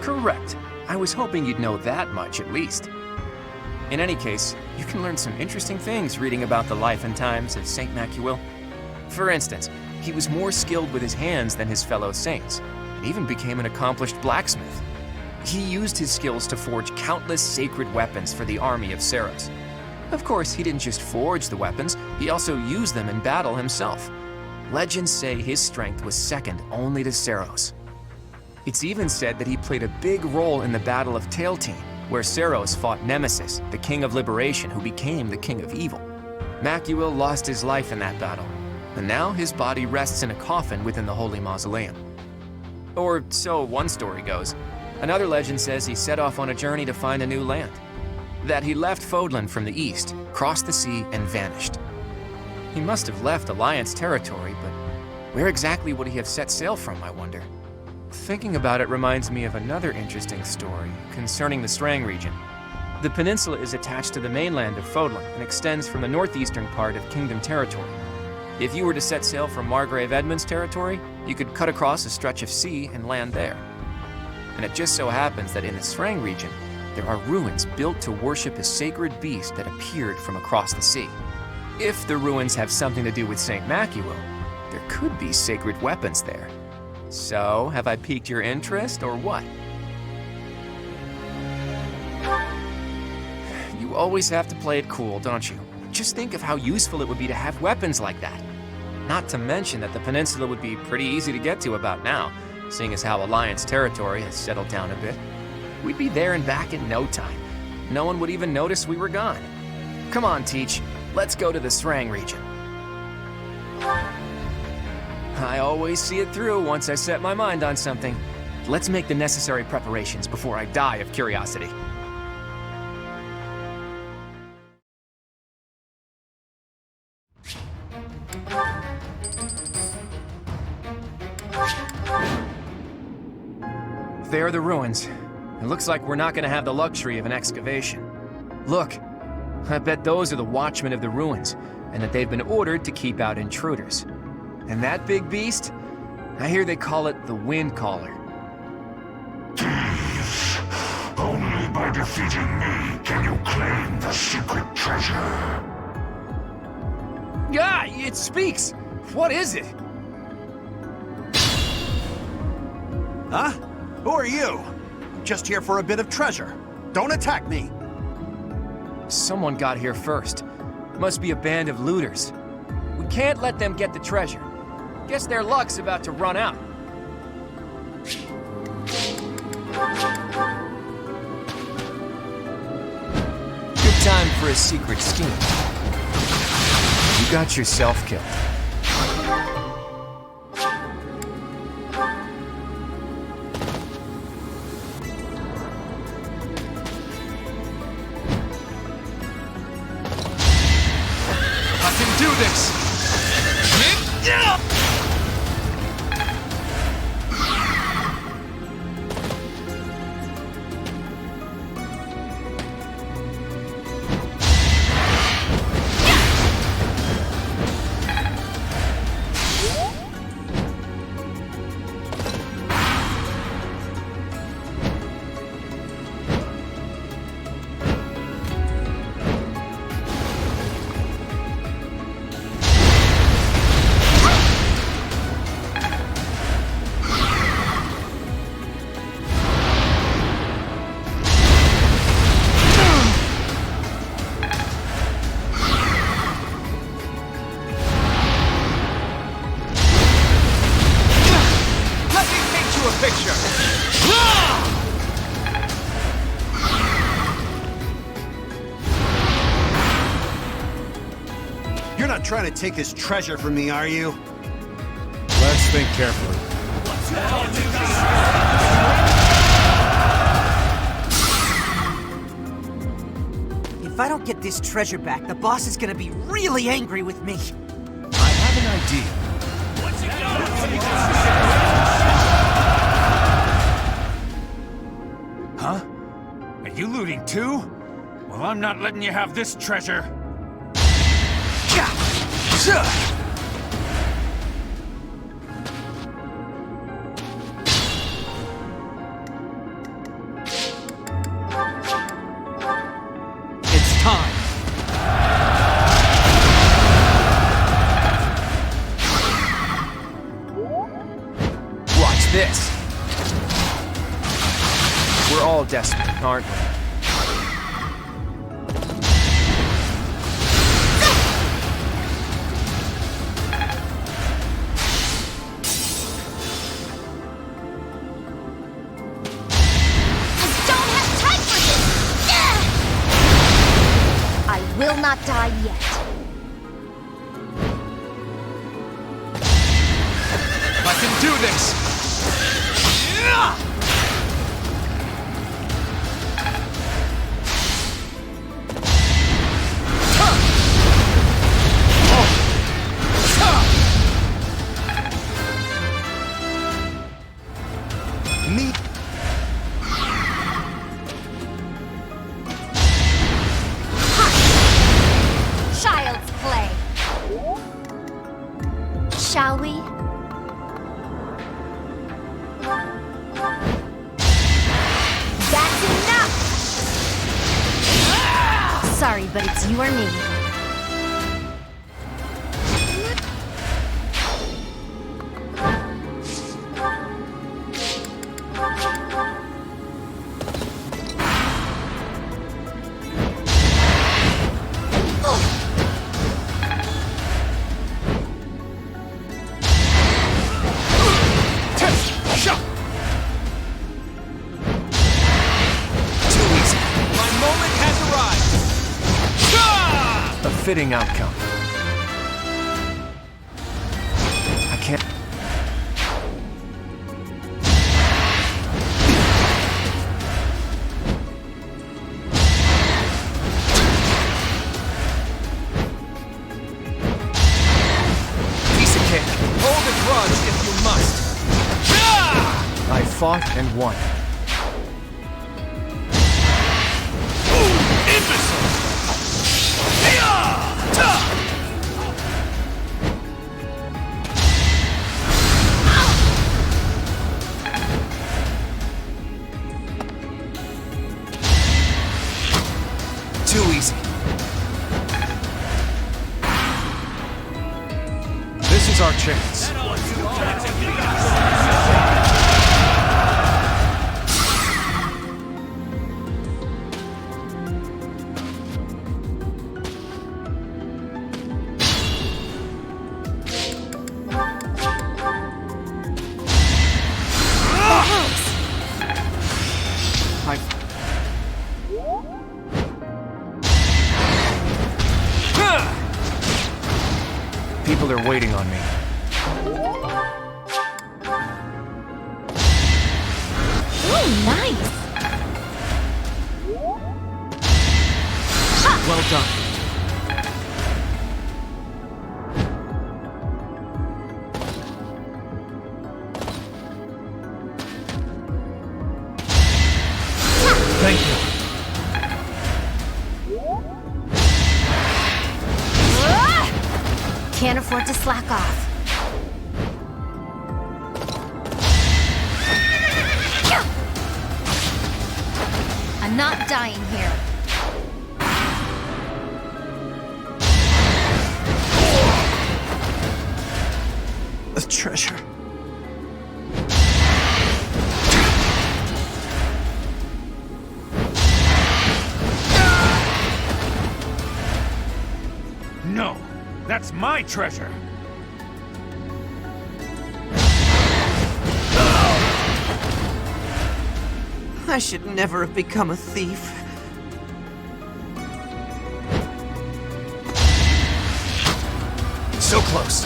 Correct. I was hoping you'd know that much at least. In any case, you can learn some interesting things reading about the life and times of Saint Macuil. For instance, he was more skilled with his hands than his fellow saints, and even became an accomplished blacksmith. He used his skills to forge countless sacred weapons for the army of Seros. Of course, he didn't just forge the weapons, he also used them in battle himself. Legends say his strength was second only to Seros. It's even said that he played a big role in the Battle of Tailtean, where Seros fought Nemesis, the King of Liberation who became the King of Evil. Macuil lost his life in that battle, and now his body rests in a coffin within the Holy Mausoleum. Or so one story goes. Another legend says he set off on a journey to find a new land. That he left Fodlan from the east, crossed the sea, and vanished. He must have left Alliance territory, but where exactly would he have set sail from, I wonder? Thinking about it reminds me of another interesting story concerning the Srang region. The peninsula is attached to the mainland of Fodlan and extends from the northeastern part of Kingdom territory. If you were to set sail from Margrave Edmund's territory, you could cut across a stretch of sea and land there. And it just so happens that in the Srang region, there are ruins built to worship a sacred beast that appeared from across the sea. If the ruins have something to do with Saint Macuil, there could be sacred weapons there. So, have I piqued your interest, or what? You always have to play it cool, don't you? Just think of how useful it would be to have weapons like that. Not to mention that the peninsula would be pretty easy to get to about now, seeing as how Alliance territory has settled down a bit. We'd be there and back in no time. No one would even notice we were gone. Come on, Teach. Let's go to the Srang region. I always see it through once I set my mind on something. Let's make the necessary preparations before I die of curiosity. There are the ruins. It looks like we're not gonna have the luxury of an excavation. Look, I bet those are the watchmen of the ruins, and that they've been ordered to keep out intruders. And that big beast? I hear they call it the Wind Caller. Thieves! Only by defeating me can you claim the secret treasure. Ah, it speaks! What is it? Huh? Who are you? I'm just here for a bit of treasure. Don't attack me! Someone got here first. Must be a band of looters. We can't let them get the treasure. Guess their luck's about to run out. Good time for a secret scheme. You got yourself killed. I can do this! not trying to take this treasure from me, are you? Let's think carefully. If I don't get this treasure back, the boss is gonna be really angry with me. I have an idea. Huh? Are you looting too? Well, I'm not letting you have this treasure. It's time. Watch this. We're all desperate, aren't we? Will not die yet. I can do this! Me? Child's play. Shall we? That's enough! Sorry, but it's you or me. Fitting outcome. I can't. Piece of cake. Hold a grudge if you must. I fought and won. Imbecile! Too easy. This is our chance. People are waiting on me. Ooh, nice! Well done. Thank you. Can't afford to slack off. I'm not dying here. A treasure. No, that's my treasure. I should never have become a thief. So close.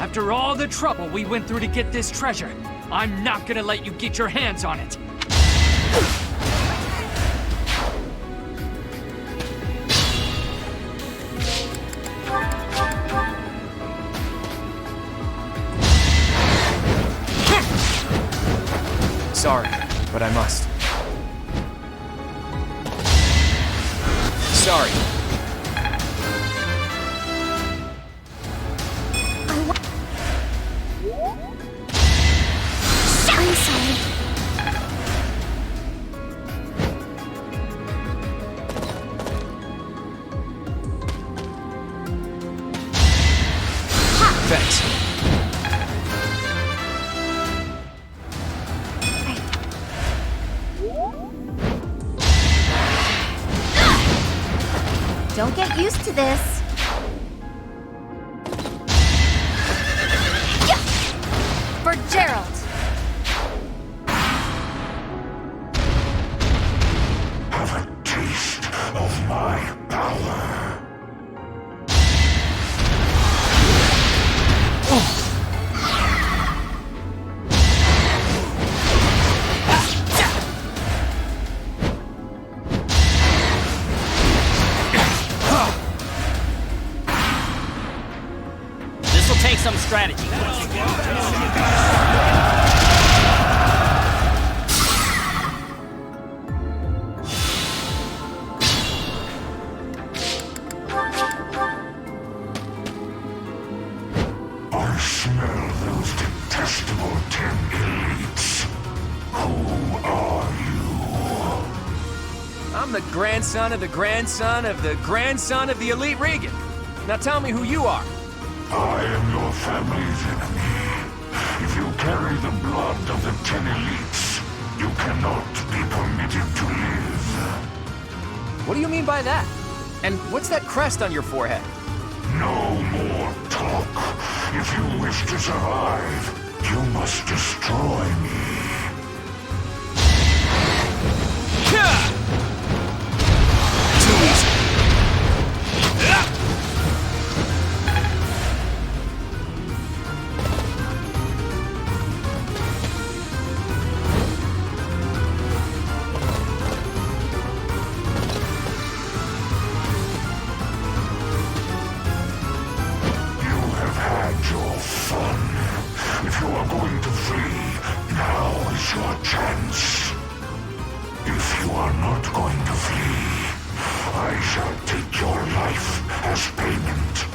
After all the trouble we went through to get this treasure, I'm not gonna let you get your hands on it. Sorry, but I must. Sorry. I'm sorry. Thanks. Don't get used to this. For Gerald. Have a taste of my power. This'll take some strategy. I smell those detestable 10 elites. Who are you? I'm the grandson of the grandson of the grandson of the elite Regan. Now tell me who you are. I am your family's enemy. If you carry the blood of the 10 elites, you cannot be permitted to live. What do you mean by that? And what's that crest on your forehead? No more talk. If you wish to survive, you must destroy me. Too easy. If you are going to flee, now is your chance. If you are not going to flee, I shall take your life as payment.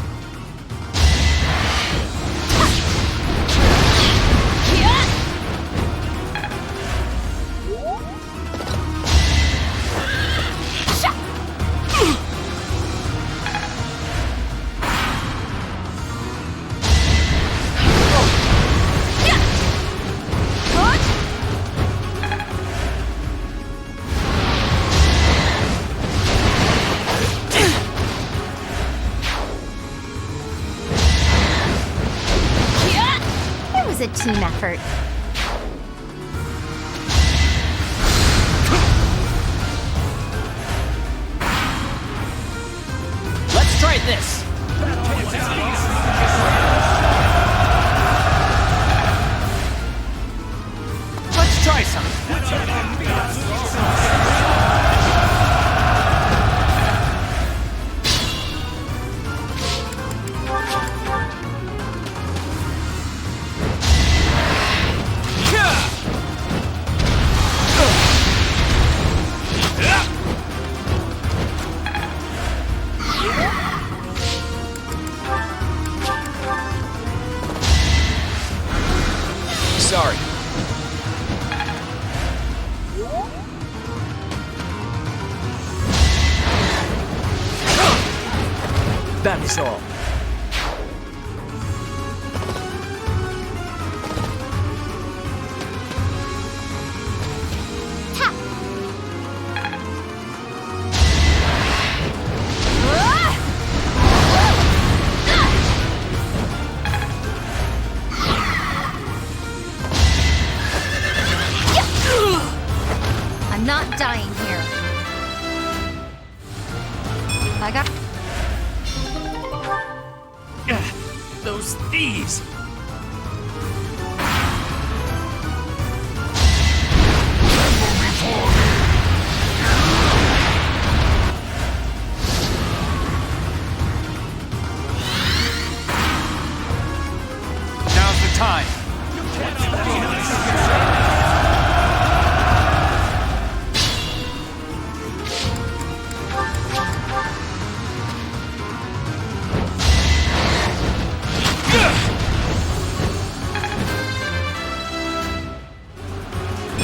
A team effort. Let's try this. Let's try some. Sorry. That is all. Yeah! Those thieves! Now's the time.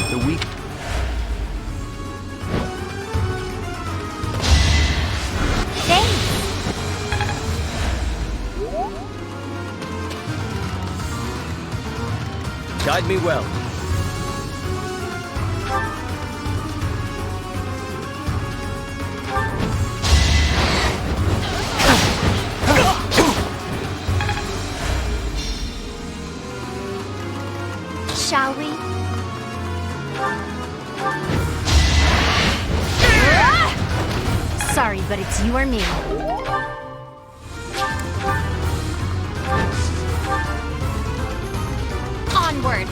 The weak. Guide me well. Shall we? Sorry, but it's you or me. Onward!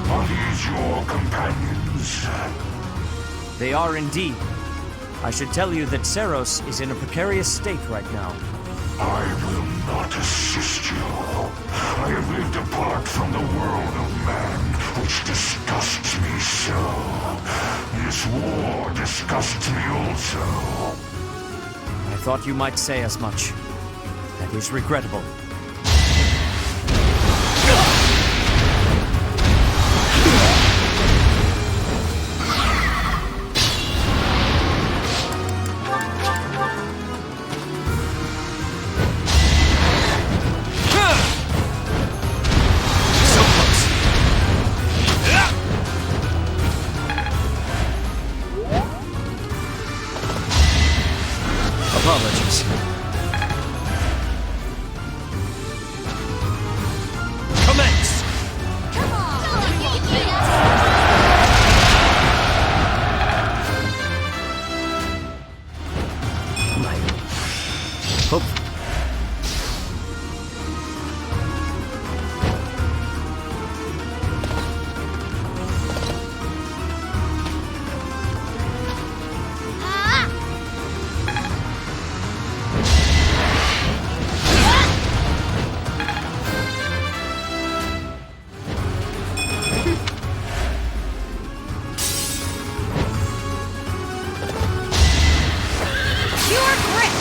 Are these your companions? They are indeed. I should tell you that Seros is in a precarious state right now. I will not assist you. I have lived apart from the world of man, which disgusts me so. This war disgusts me also. I thought you might say as much. That is regrettable. Apologies. Commence! Hope. Pure grit!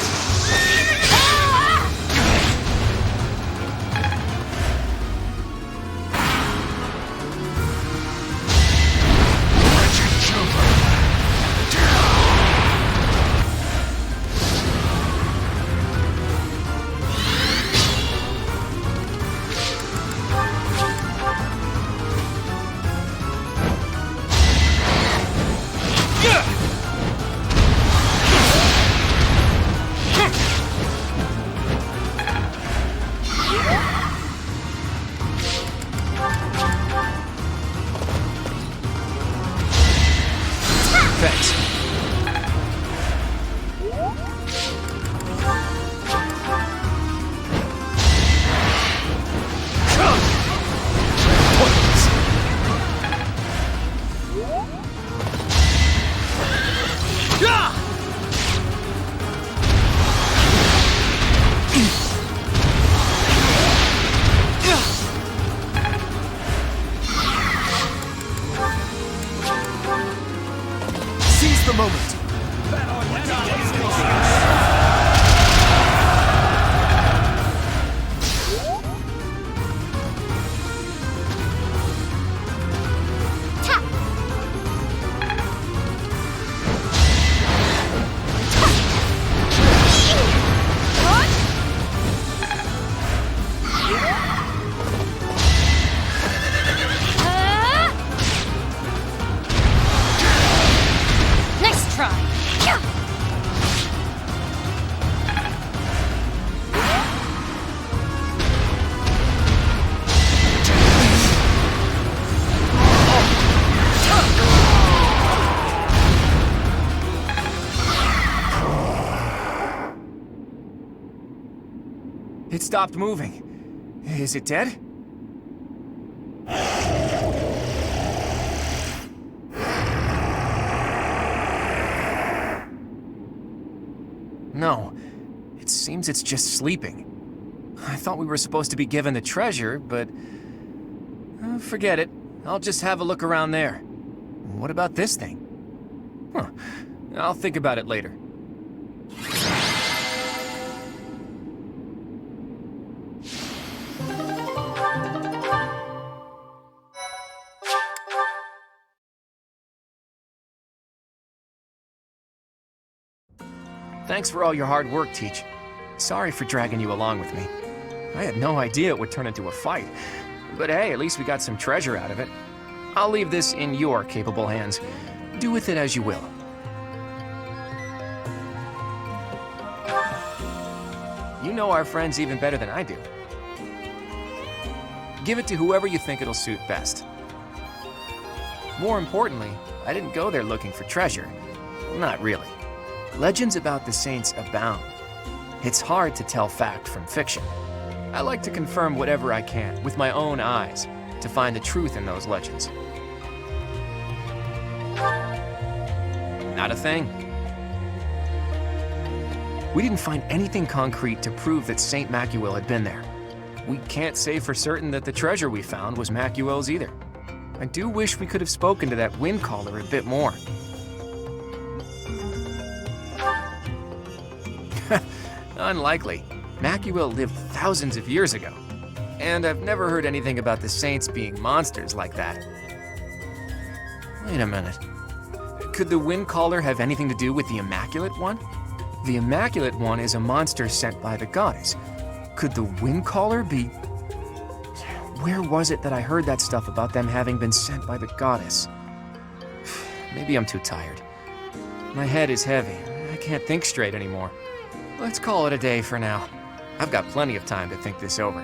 It stopped moving. Is it dead? No. It seems it's just sleeping. I thought we were supposed to be given the treasure, but... forget it. I'll just have a look around there. What about this thing? Huh. I'll think about it later. Thanks for all your hard work, Teach. Sorry for dragging you along with me. I had no idea it would turn into a fight. But hey, at least we got some treasure out of it. I'll leave this in your capable hands. Do with it as you will. You know our friends even better than I do. Give it to whoever you think it'll suit best. More importantly, I didn't go there looking for treasure. Not really. Legends about the saints abound. It's hard to tell fact from fiction. I like to confirm whatever I can with my own eyes to find the truth in those legends. Not a thing. We didn't find anything concrete to prove that Saint Macuel had been there. We can't say for certain that the treasure we found was Macuel's either. I do wish we could have spoken to that wind caller a bit more. Unlikely. Macuel lived thousands of years ago. And I've never heard anything about the saints being monsters like that. Wait a minute. Could the wind caller have anything to do with the Immaculate One? The Immaculate One is a monster sent by the goddess. Could the wind caller be... Where was it that I heard that stuff about them having been sent by the goddess? Maybe I'm too tired. My head is heavy. I can't think straight anymore. Let's call it a day for now. I've got plenty of time to think this over.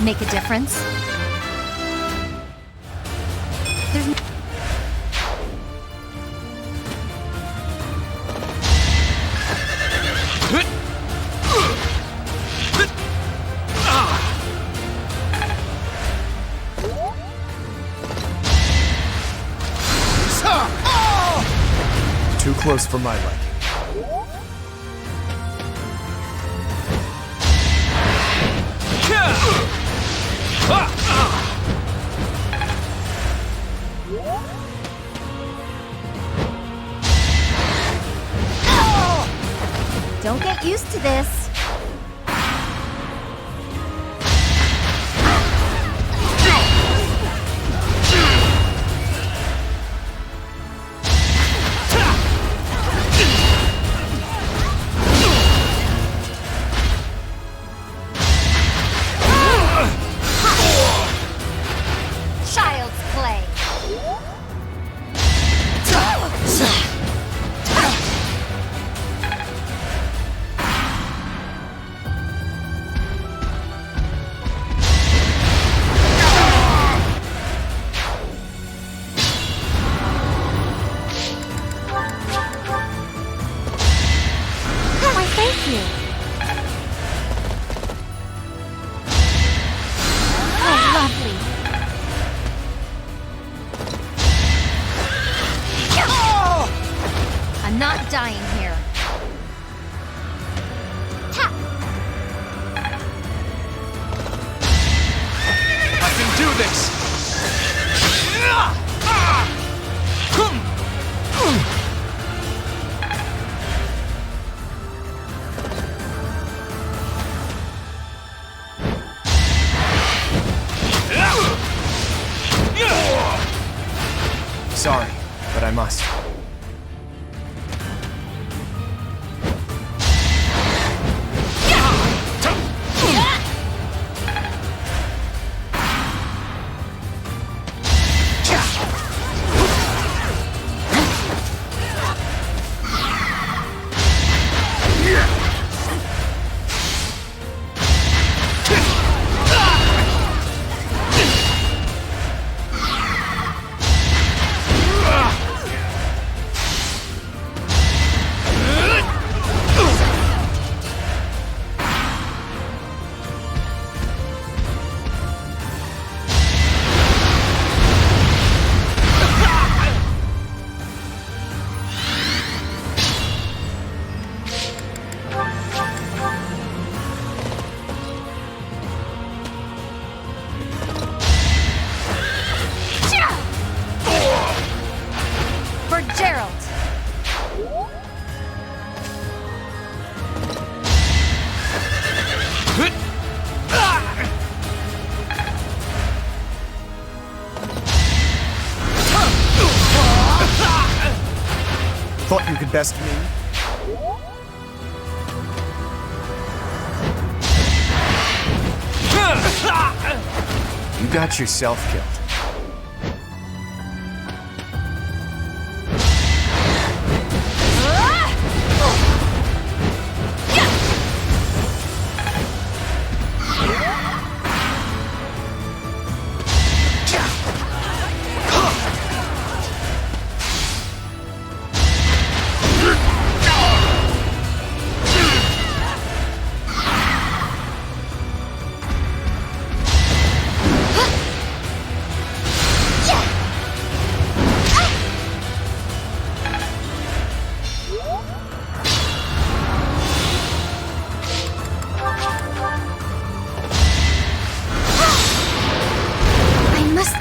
Make a difference? There's Too close for my liking. Don't get used to this. Child's play. not dying here. I can do this! Sorry, but I must. Thought you could best me? You got yourself killed.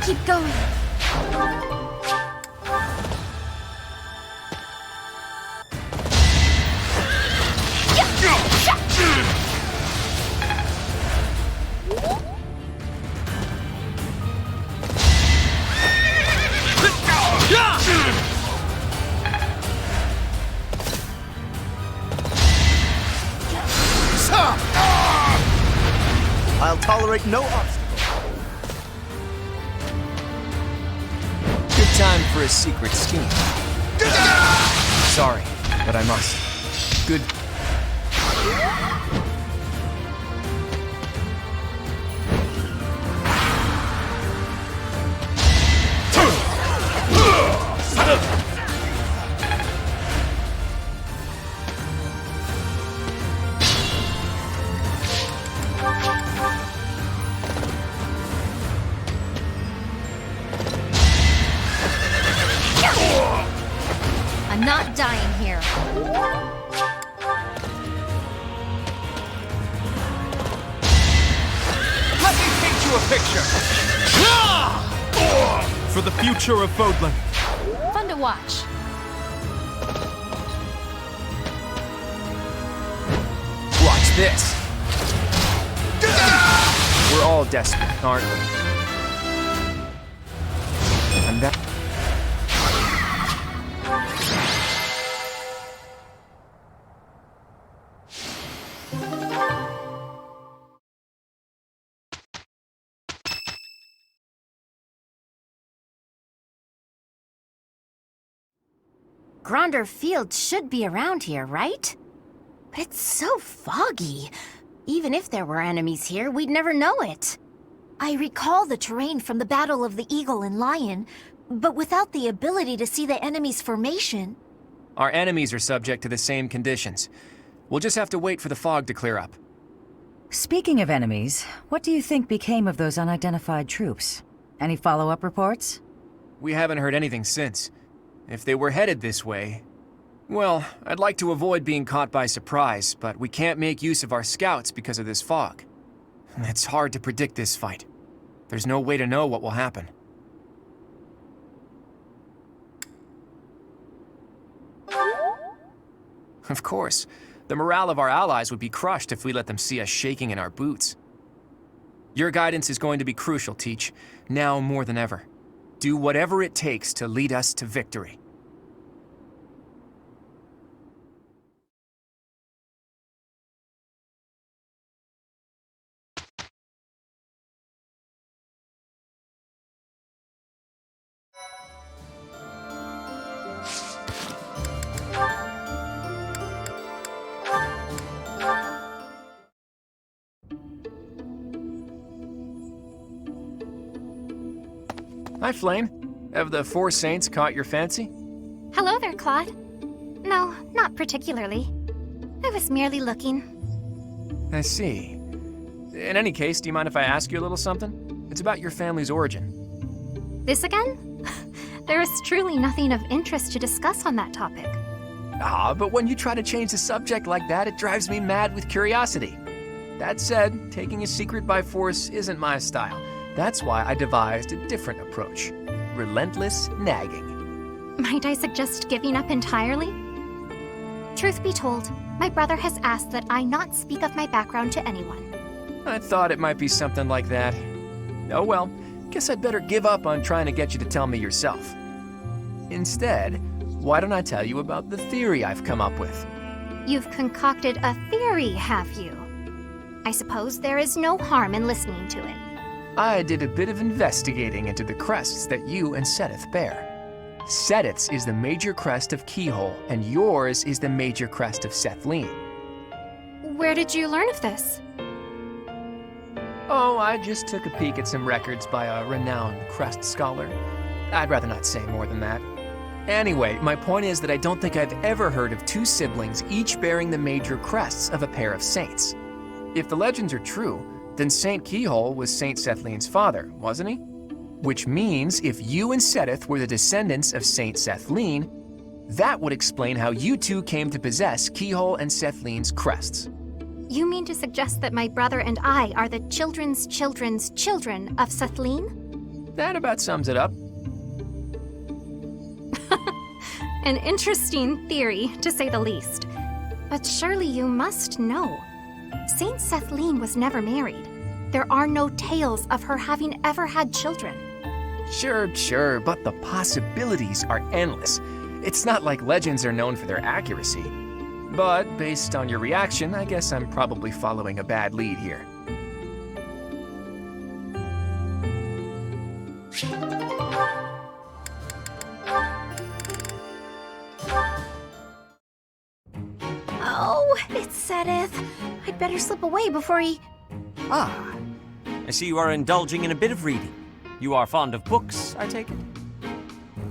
Keep going. I'll tolerate no obstacle. Good time for a secret scheme. Sorry, but I must. Good. I'm not dying here. Let me paint you a picture! For the future of Fodlan. Fun to watch. Watch this. We're all desperate, aren't we? And that... Gronder Field should be around here, right? But it's so foggy. Even if there were enemies here, we'd never know it. I recall the terrain from the Battle of the Eagle and Lion, but without the ability to see the enemy's formation. Our enemies are subject to the same conditions. We'll just have to wait for the fog to clear up. Speaking of enemies, what do you think became of those unidentified troops? Any follow-up reports? We haven't heard anything since. If they were headed this way... Well, I'd like to avoid being caught by surprise, but we can't make use of our scouts because of this fog. It's hard to predict this fight. There's no way to know what will happen. Of course, the morale of our allies would be crushed if we let them see us shaking in our boots. Your guidance is going to be crucial, Teach, now more than ever. Do whatever it takes to lead us to victory. Hi, Flame. Have the Four Saints caught your fancy? Hello there, Claude. No, not particularly. I was merely looking. I see. In any case, do you mind if I ask you a little something? It's about your family's origin. This again? There is truly nothing of interest to discuss on that topic. But when you try to change the subject like that, it drives me mad with curiosity. That said, taking a secret by force isn't my style. That's why I devised a different approach. Relentless nagging. Might I suggest giving up entirely? Truth be told, my brother has asked that I not speak of my background to anyone. I thought it might be something like that. Oh well, guess I'd better give up on trying to get you to tell me yourself. Instead, why don't I tell you about the theory I've come up with? You've concocted a theory, have you? I suppose there is no harm in listening to it. I did a bit of investigating into the crests that you and Seteth bear. Seteth's is the major crest of Keyhole, and yours is the major crest of Sethlene. Where did you learn of this? Oh, I just took a peek at some records by a renowned crest scholar. I'd rather not say more than that. Anyway, my point is that I don't think I've ever heard of two siblings each bearing the major crests of a pair of saints. If the legends are true, then Saint Keyhole was Saint Sethlene's father, wasn't he? Which means if you and Seteth were the descendants of Saint Sethlene, that would explain how you two came to possess Keyhole and Sethlene's crests. You mean to suggest that my brother and I are the children's children's children of Sethlene? That about sums it up. An interesting theory, to say the least. But surely you must know. Saint Sethlene was never married. There are no tales of her having ever had children. Sure, but the possibilities are endless. It's not like legends are known for their accuracy. But based on your reaction, I guess I'm probably following a bad lead here. Oh, it's Seteth. I'd better slip away before he... Ah, I see you are indulging in a bit of reading. You are fond of books, I take it?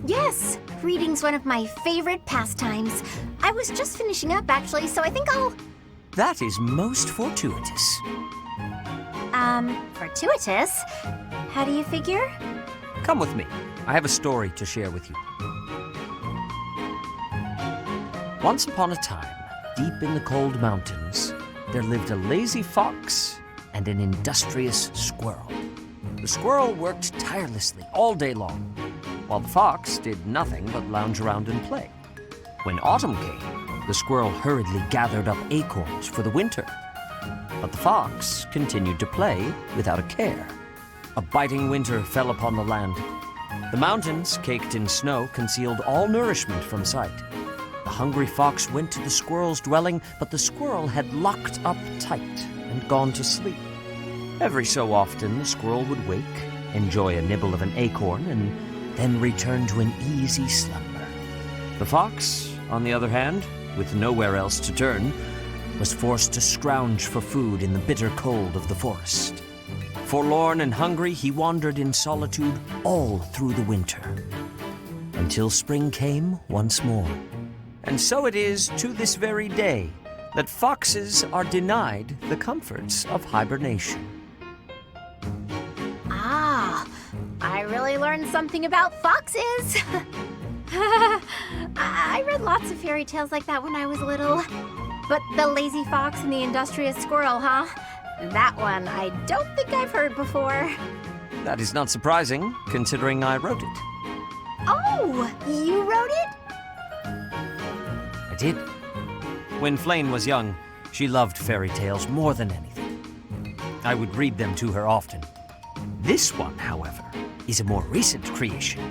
Yes, reading's one of my favorite pastimes. I was just finishing up, actually, so I think I'll... That is most fortuitous. Fortuitous? How do you figure? Come with me. I have a story to share with you. Once upon a time, deep in the cold mountains, there lived a lazy fox and an industrious squirrel. The squirrel worked tirelessly all day long, while the fox did nothing but lounge around and play. When autumn came, the squirrel hurriedly gathered up acorns for the winter. But the fox continued to play without a care. A biting winter fell upon the land. The mountains, caked in snow, concealed all nourishment from sight. The hungry fox went to the squirrel's dwelling, but the squirrel had locked up tight and gone to sleep. Every so often, the squirrel would wake, enjoy a nibble of an acorn, and then return to an easy slumber. The fox, on the other hand, with nowhere else to turn, was forced to scrounge for food in the bitter cold of the forest. Forlorn and hungry, he wandered in solitude all through the winter, until spring came once more. And so it is to this very day that foxes are denied the comforts of hibernation. I really learned something about foxes. I read lots lots of fairy tales like that when I was little. But the lazy fox and the industrious squirrel, huh? That one I don't think I've heard before. That is not surprising, considering I wrote it. Oh, you wrote it? I did. When Flane was young, she loved fairy tales more than anything. I would read them to her often. This one, however, is a more recent creation.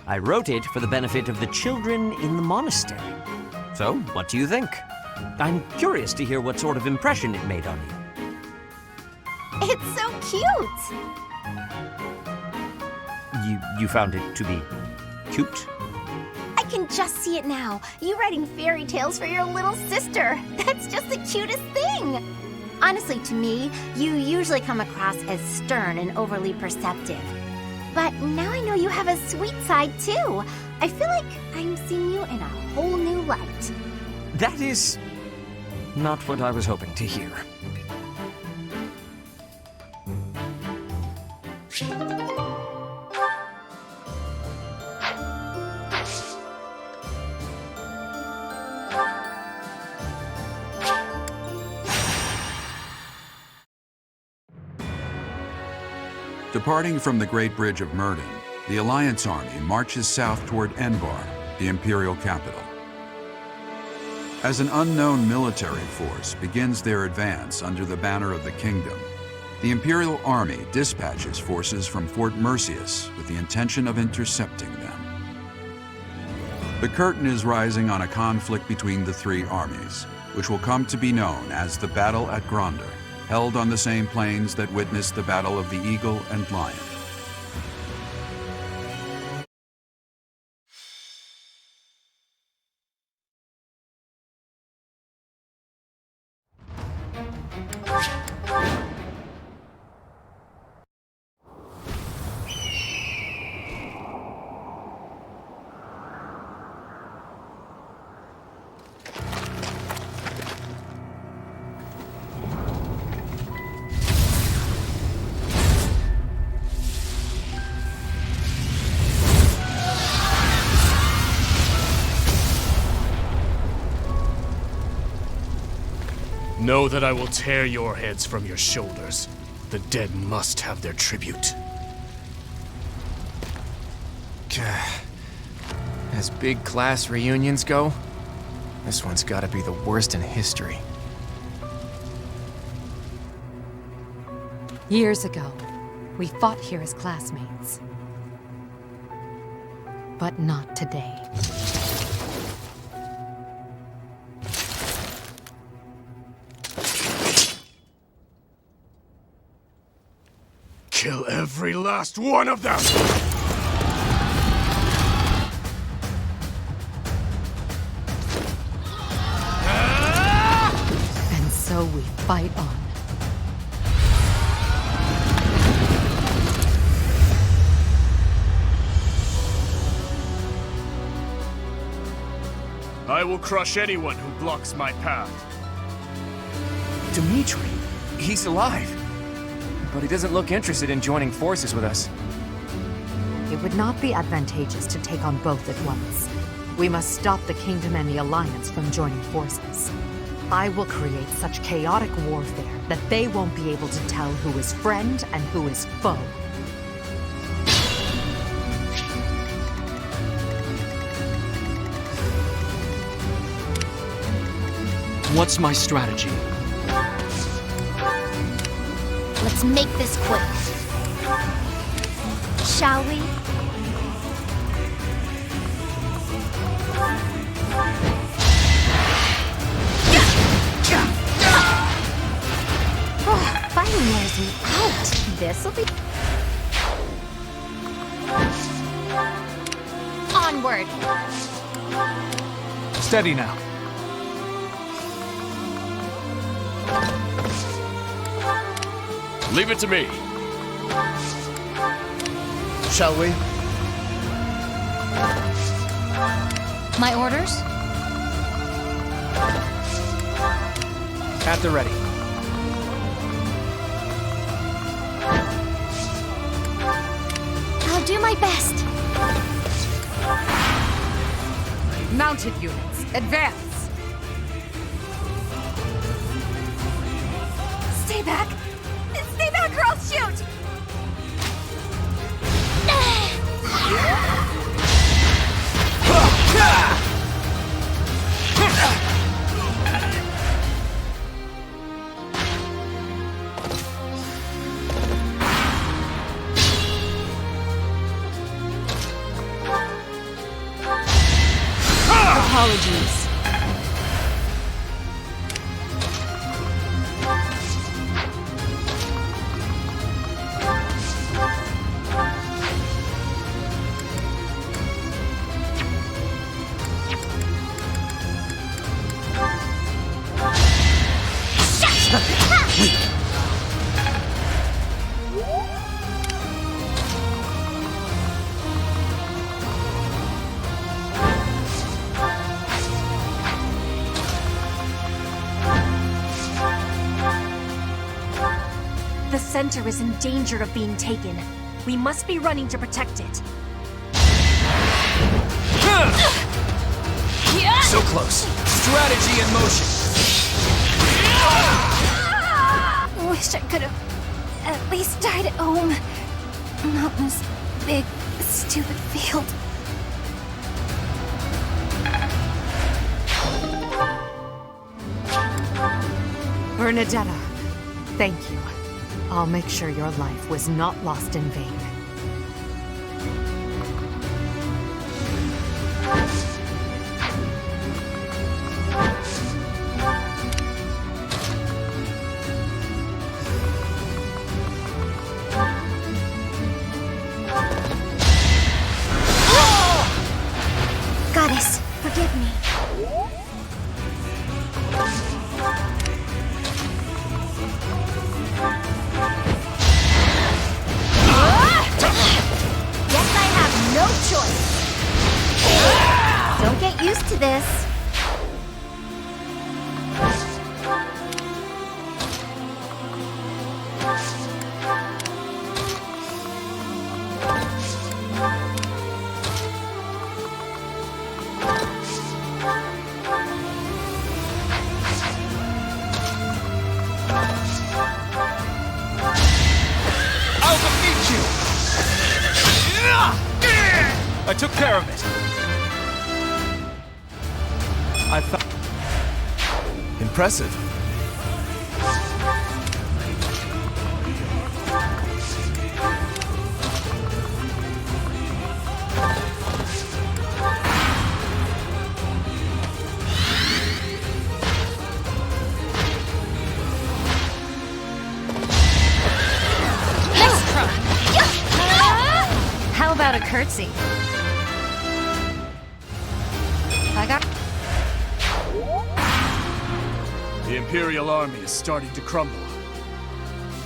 I wrote it for the benefit of the children in the monastery. So, what do you think? I'm curious to hear what sort of impression it made on you. It's so cute! You found it to be cute? I can just see it now. You writing fairy tales for your little sister. That's just the cutest thing. Honestly, to me, you usually come across as stern and overly perceptive. But now I know you have a sweet side, too. I feel like I'm seeing you in a whole new light. That is not what I was hoping to hear. Departing from the Great Bridge of Murden, the Alliance army marches south toward Enbar, the imperial capital. As an unknown military force begins their advance under the banner of the kingdom, the imperial army dispatches forces from Fort Mercius with the intention of intercepting them. The curtain is rising on a conflict between the three armies, which will come to be known as the Battle at Gronder, held on the same plains that witnessed the Battle of the Eagle and Lion. Know that I will tear your heads from your shoulders. The dead must have their tribute. As big class reunions go, this one's gotta be the worst in history. Years ago, we fought here as classmates. But not today. Kill every last one of them! And so we fight on. I will crush anyone who blocks my path. Dimitri, he's alive. But he doesn't look interested in joining forces with us. It would not be advantageous to take on both at once. We must stop the Kingdom and the Alliance from joining forces. I will create such chaotic warfare that they won't be able to tell who is friend and who is foe. What's my strategy? Let's make this quick. Shall we? Oh, fighting wears me out. This'll be... Onward! Steady now. Leave it to me. Shall we? My orders? At the ready. I'll do my best. Mounted units, advance! Stay back! Stay back or I'll shoot! Apologies. The center is in danger of being taken. We must be running to protect it. So close. Strategy in motion. Wish I could have at least died at home. Not in this big, stupid field. Bernadetta, thank you. I'll make sure your life was not lost in vain. Goddess, forgive me. Guess I have no choice. Don't get used to this. I'll defeat you! I took care of it. I thought... Impressive. Nice try! How about a curtsy? I got... The Imperial Army is starting to crumble.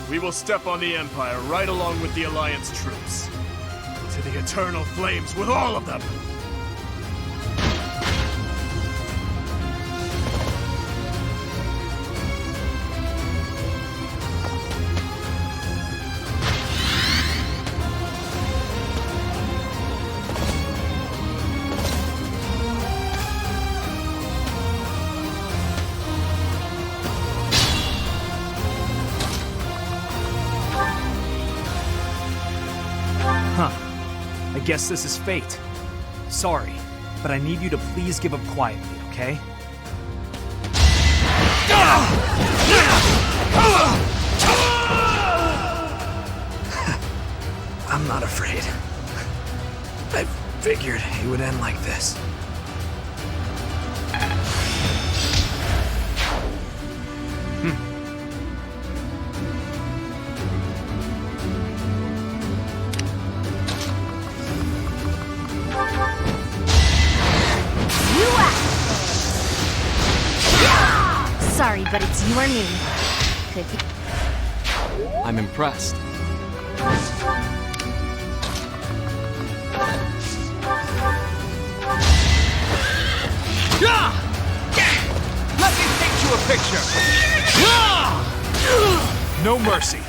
We will step on the Empire right along with the Alliance troops. To the eternal flames with all of them! I guess this is fate. Sorry, but I need you to please give up quietly, okay? I'm not afraid. I figured it would end like this. Sorry, but it's you or me. Could be... I'm impressed. Let me paint you a picture! No mercy.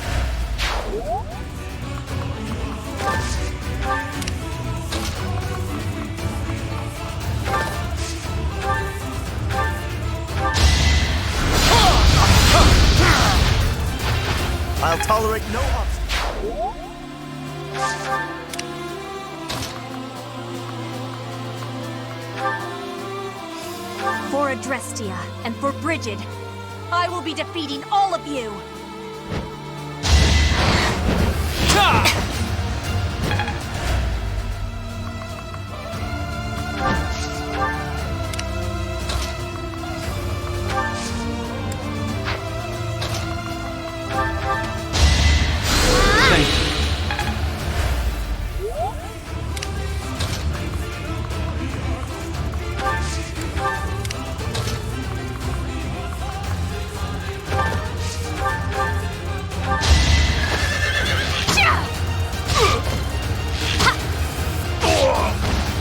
I'll tolerate no obstacle. For Adrestia and for Brigid, I will be defeating all of you!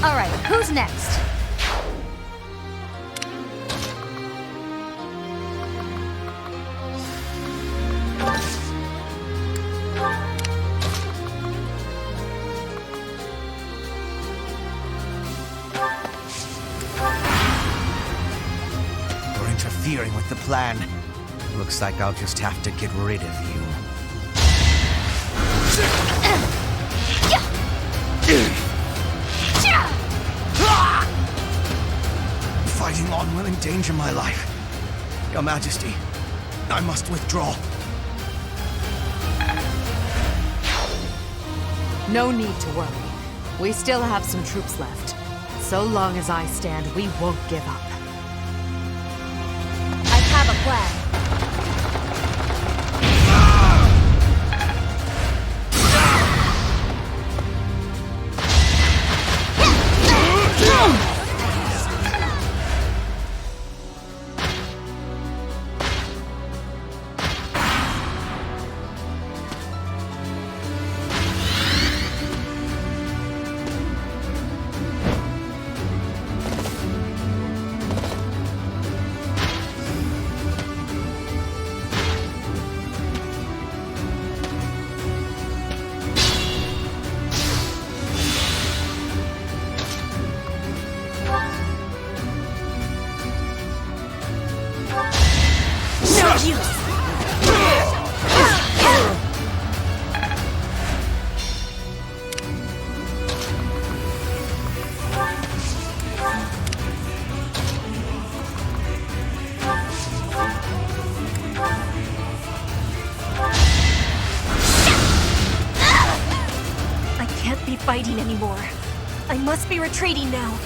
Alright, who's next? You're interfering with the plan. Looks like I'll just have to get rid of you. Fighting on will endanger my life. Your Majesty, I must withdraw. No need to worry. We still have some troops left. So long as I stand, we won't give up. I have a plan. Fighting anymore. I must be retreating now.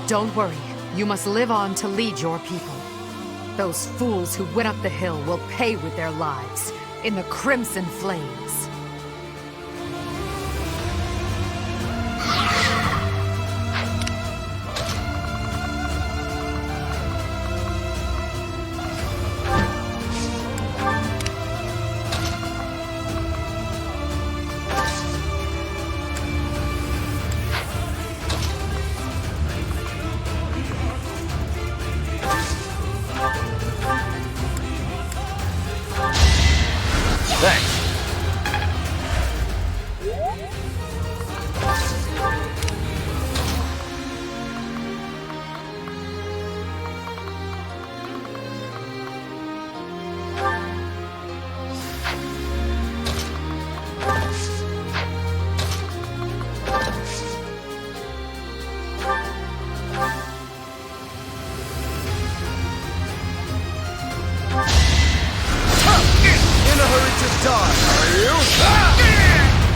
Don't worry. You must live on to lead your people. Those fools who went up the hill will pay with their lives in the crimson flames.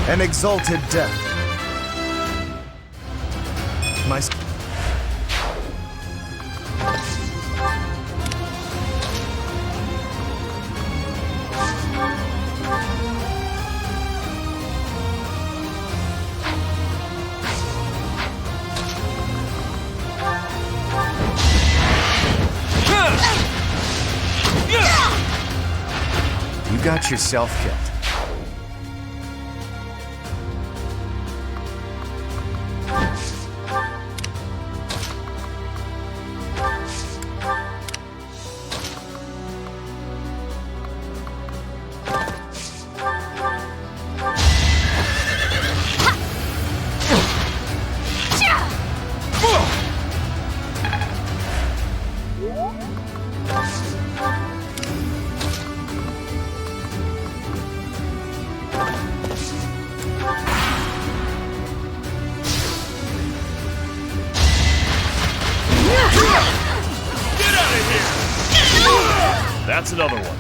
An exalted death. My... You got yourself killed. That's another one.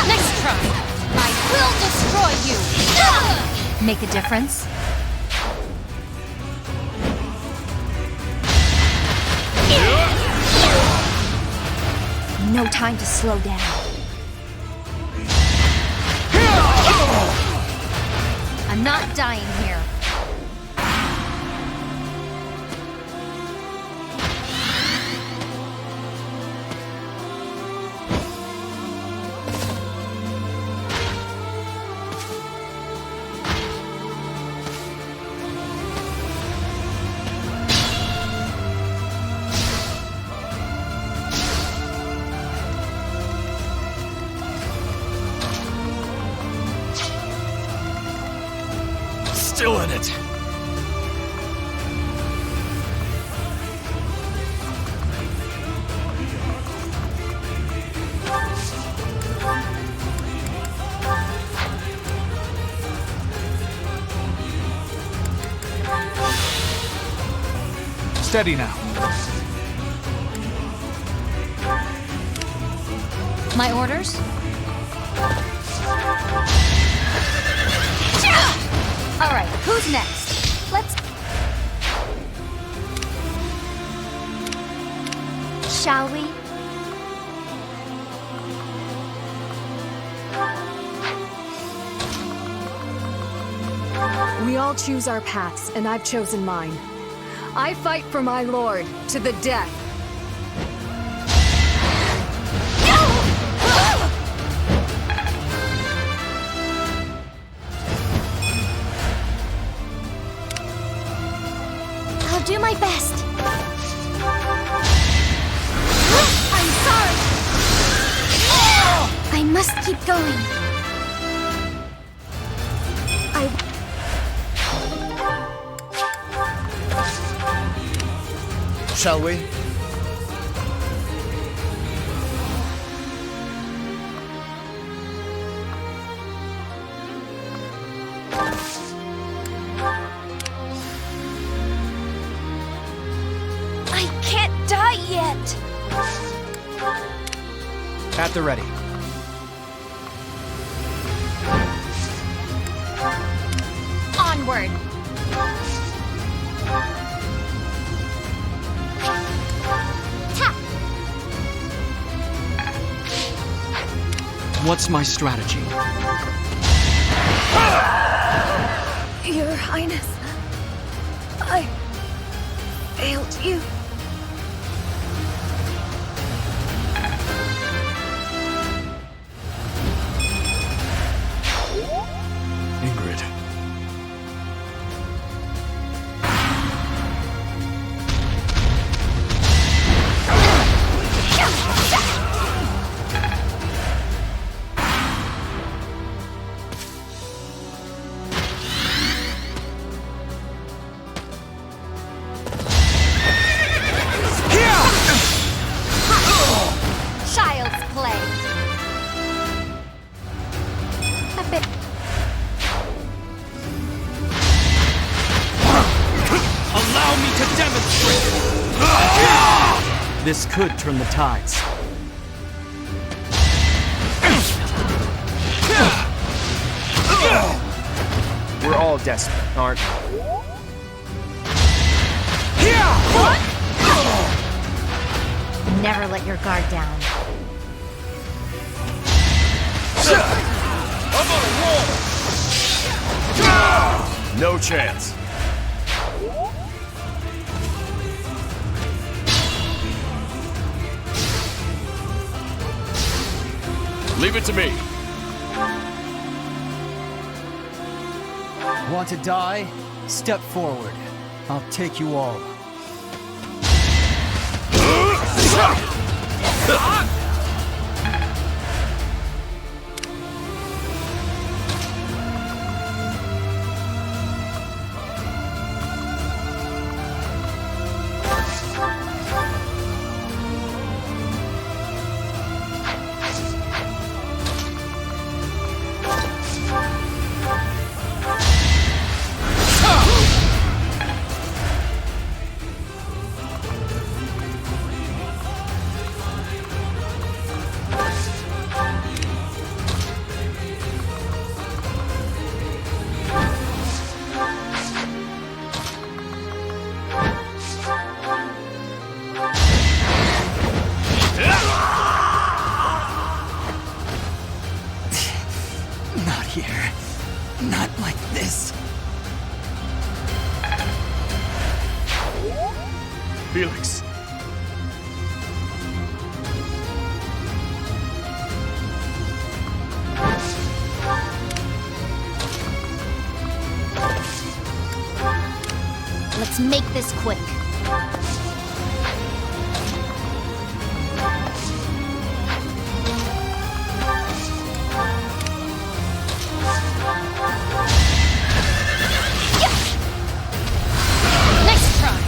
Nice try! I will destroy you! Make a difference? No time to slow down. I'm not dying here. Still in it. Steady now. My orders? All right, who's next? Let's... Shall we? We all choose our paths, and I've chosen mine. I fight for my lord, to the death. I'll do my best. I'm sorry. I must keep going. Shall we? I can't die yet. At the ready. Onward. What's my strategy? Your Highness, I failed you. Ingrid. Child's play. A bit. Allow me to demonstrate! This could turn the tides. We're all desperate, aren't we? Never let your guard down. I'm on a roll! No chance. Leave it to me. Want to die? Step forward. I'll take you all. here. Not like this. Felix. Let's make this quick. Nice try.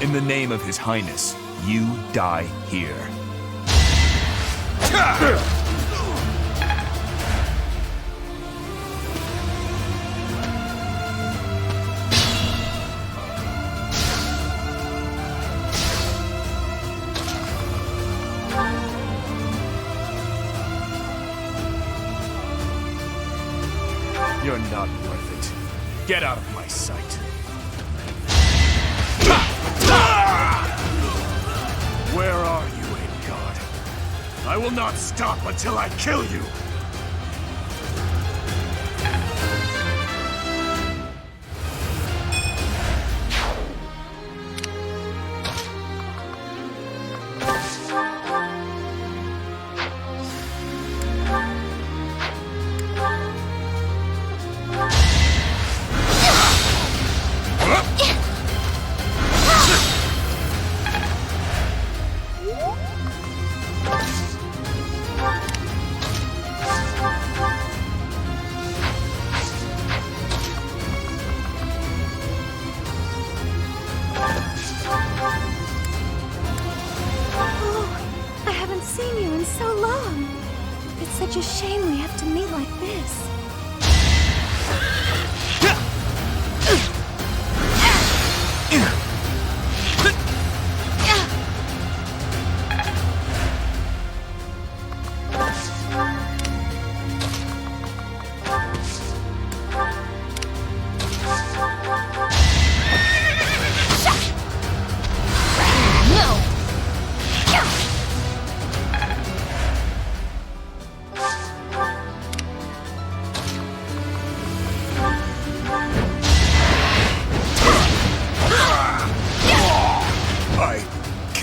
In the name of His Highness, you die here. You're not worth it. Get out of my sight. Where are you, Edelgard? I will not stop until I kill you! So long. It's such a shame we have to meet like this.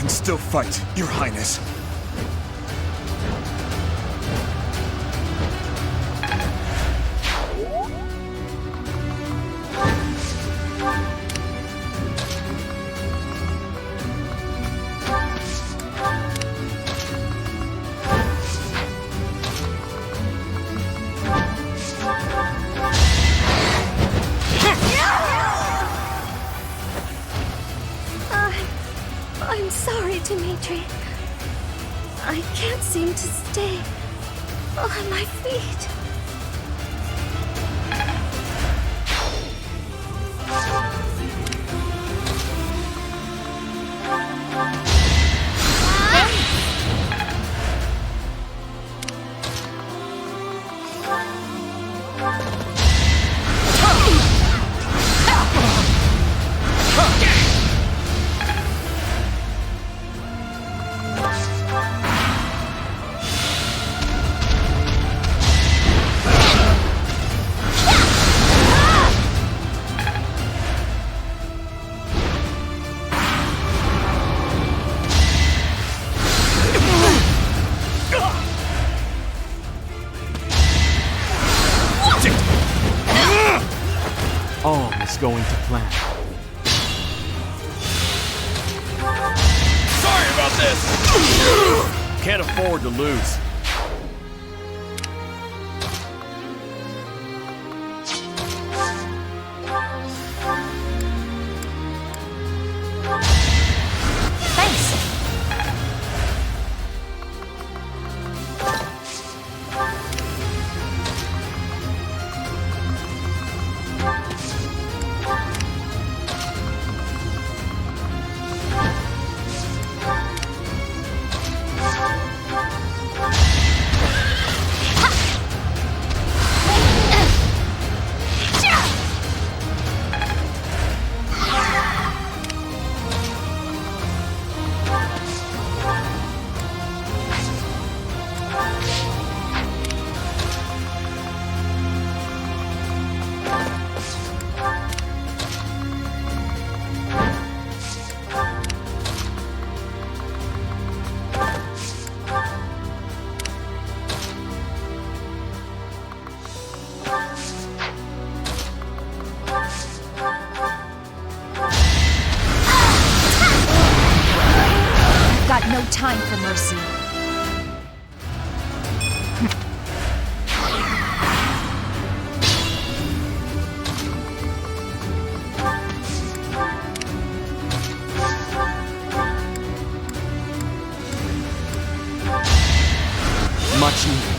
Still fight, Your Highness. I'm sorry, Dimitri. I can't seem to stay on my feet. going to plan. Sorry about this! Can't afford to lose. Got no time for mercy. Much needed.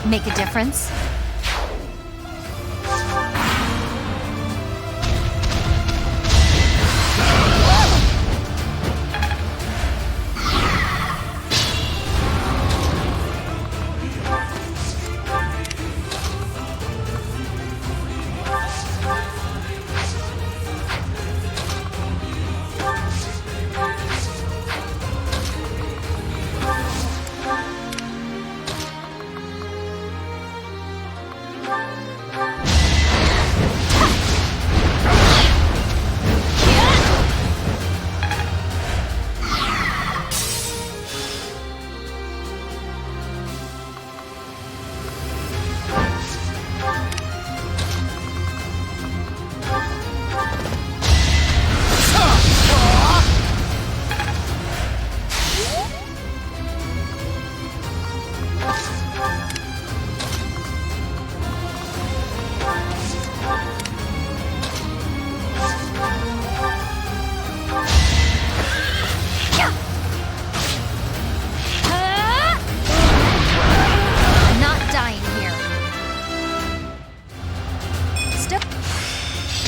Make a difference?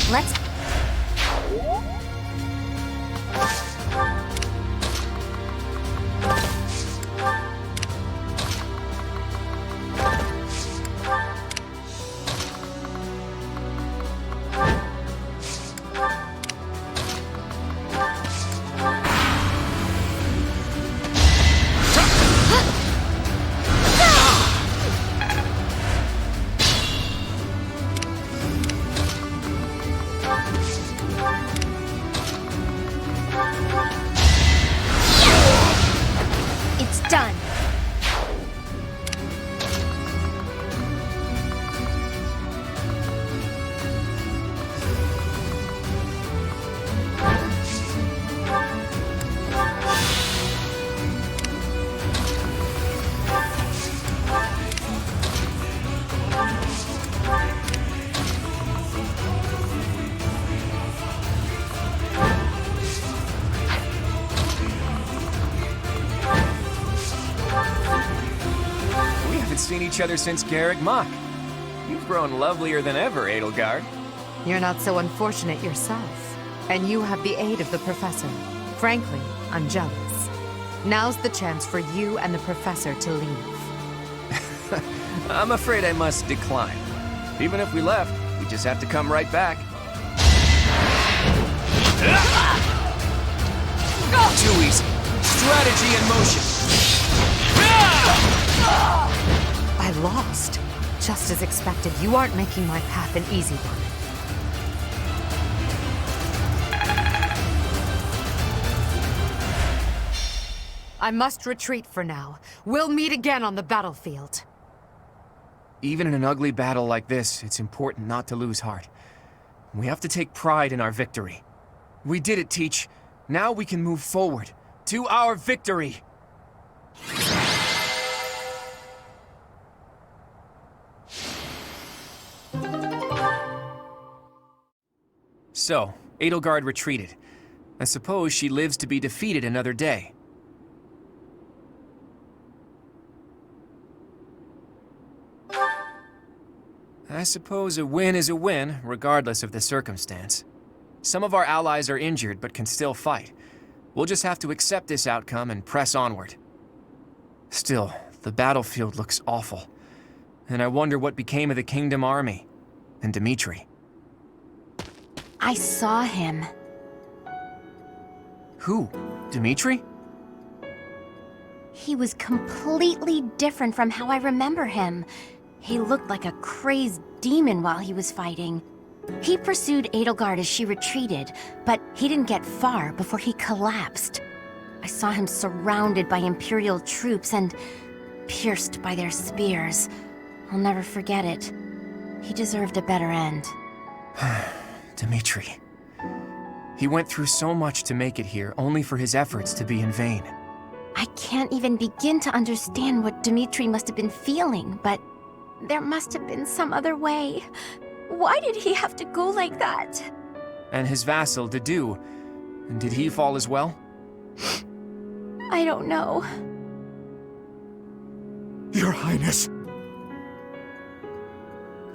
Let's... It's done. each other since Garrick Mach. You've grown lovelier than ever, Edelgard. You're not so unfortunate yourself. And you have the aid of the Professor. Frankly, I'm jealous. Now's the chance for you and the Professor to leave. I'm afraid I must decline. Even if we left, we just have to come right back. Too easy. Strategy in motion. I lost. Just as expected, you aren't making my path an easy one. I must retreat for now. We'll meet again on the battlefield. Even in an ugly battle like this, it's important not to lose heart. We have to take pride in our victory. We did it, Teach. Now we can move forward to our victory. So, Edelgard retreated. I suppose she lives to be defeated another day. I suppose a win is a win, regardless of the circumstance. Some of our allies are injured, but can still fight. We'll just have to accept this outcome and press onward. Still, the battlefield looks awful. And I wonder what became of the Kingdom Army and Dimitri. I saw him. Who? Dimitri? He was completely different from how I remember him. He looked like a crazed demon while he was fighting. He pursued Edelgard as she retreated, but he didn't get far before he collapsed. I saw him surrounded by Imperial troops and pierced by their spears. I'll never forget it. He deserved a better end. Dimitri. He went through so much to make it here, only for his efforts to be in vain. I can't even begin to understand what Dimitri must have been feeling, but there must have been some other way. Why did he have to go like that? And his vassal, Dedu. Did he fall as well? I don't know. Your Highness.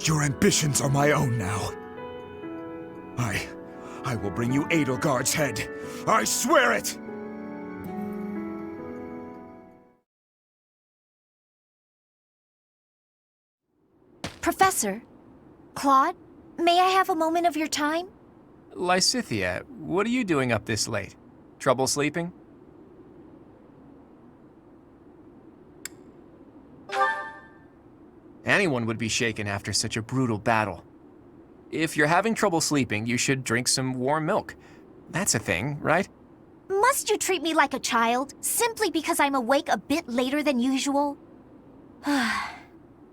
Your ambitions are my own now. I will bring you Edelgard's head. I swear it! Professor, Claude, may I have a moment of your time? Lysithea, what are you doing up this late? Trouble sleeping? Anyone would be shaken after such a brutal battle. If you're having trouble sleeping, you should drink some warm milk. That's a thing, right? Must you treat me like a child, simply because I'm awake a bit later than usual?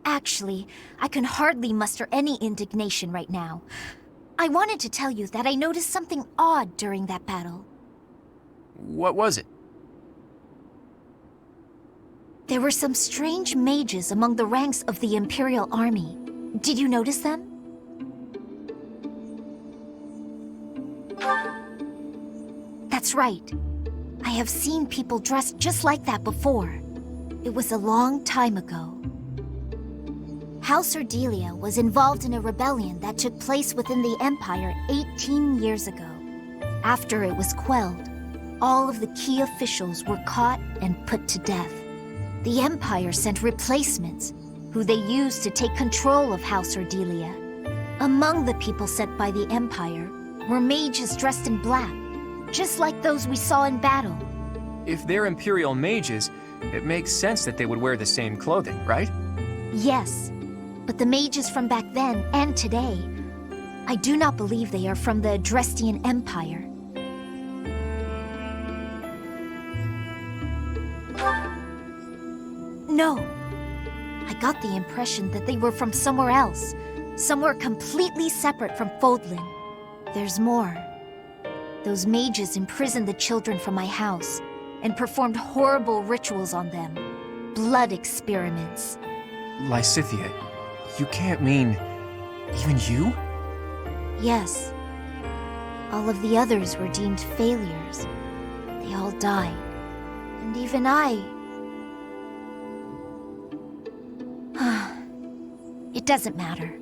Actually, I can hardly muster any indignation right now. I wanted to tell you that I noticed something odd during that battle. What was it? There were some strange mages among the ranks of the Imperial Army. Did you notice them? That's right. I have seen people dressed just like that before. It was a long time ago. House Ardelia was involved in a rebellion that took place within the Empire 18 years ago. After it was quelled, all of the key officials were caught and put to death. The Empire sent replacements, who they used to take control of House Ardelia. Among the people sent by the Empire were mages dressed in black, just like those we saw in battle. If they're Imperial mages, it makes sense that they would wear the same clothing, right? Yes, but the mages from back then and today, I do not believe they are from the Adrestian Empire. No, I got the impression that they were from somewhere else, somewhere completely separate from Fodlan. There's more. Those mages imprisoned the children from my house and performed horrible rituals on them. Blood experiments. Lysithea, you can't mean... even you? Yes. All of the others were deemed failures. They all died. And even I... doesn't matter.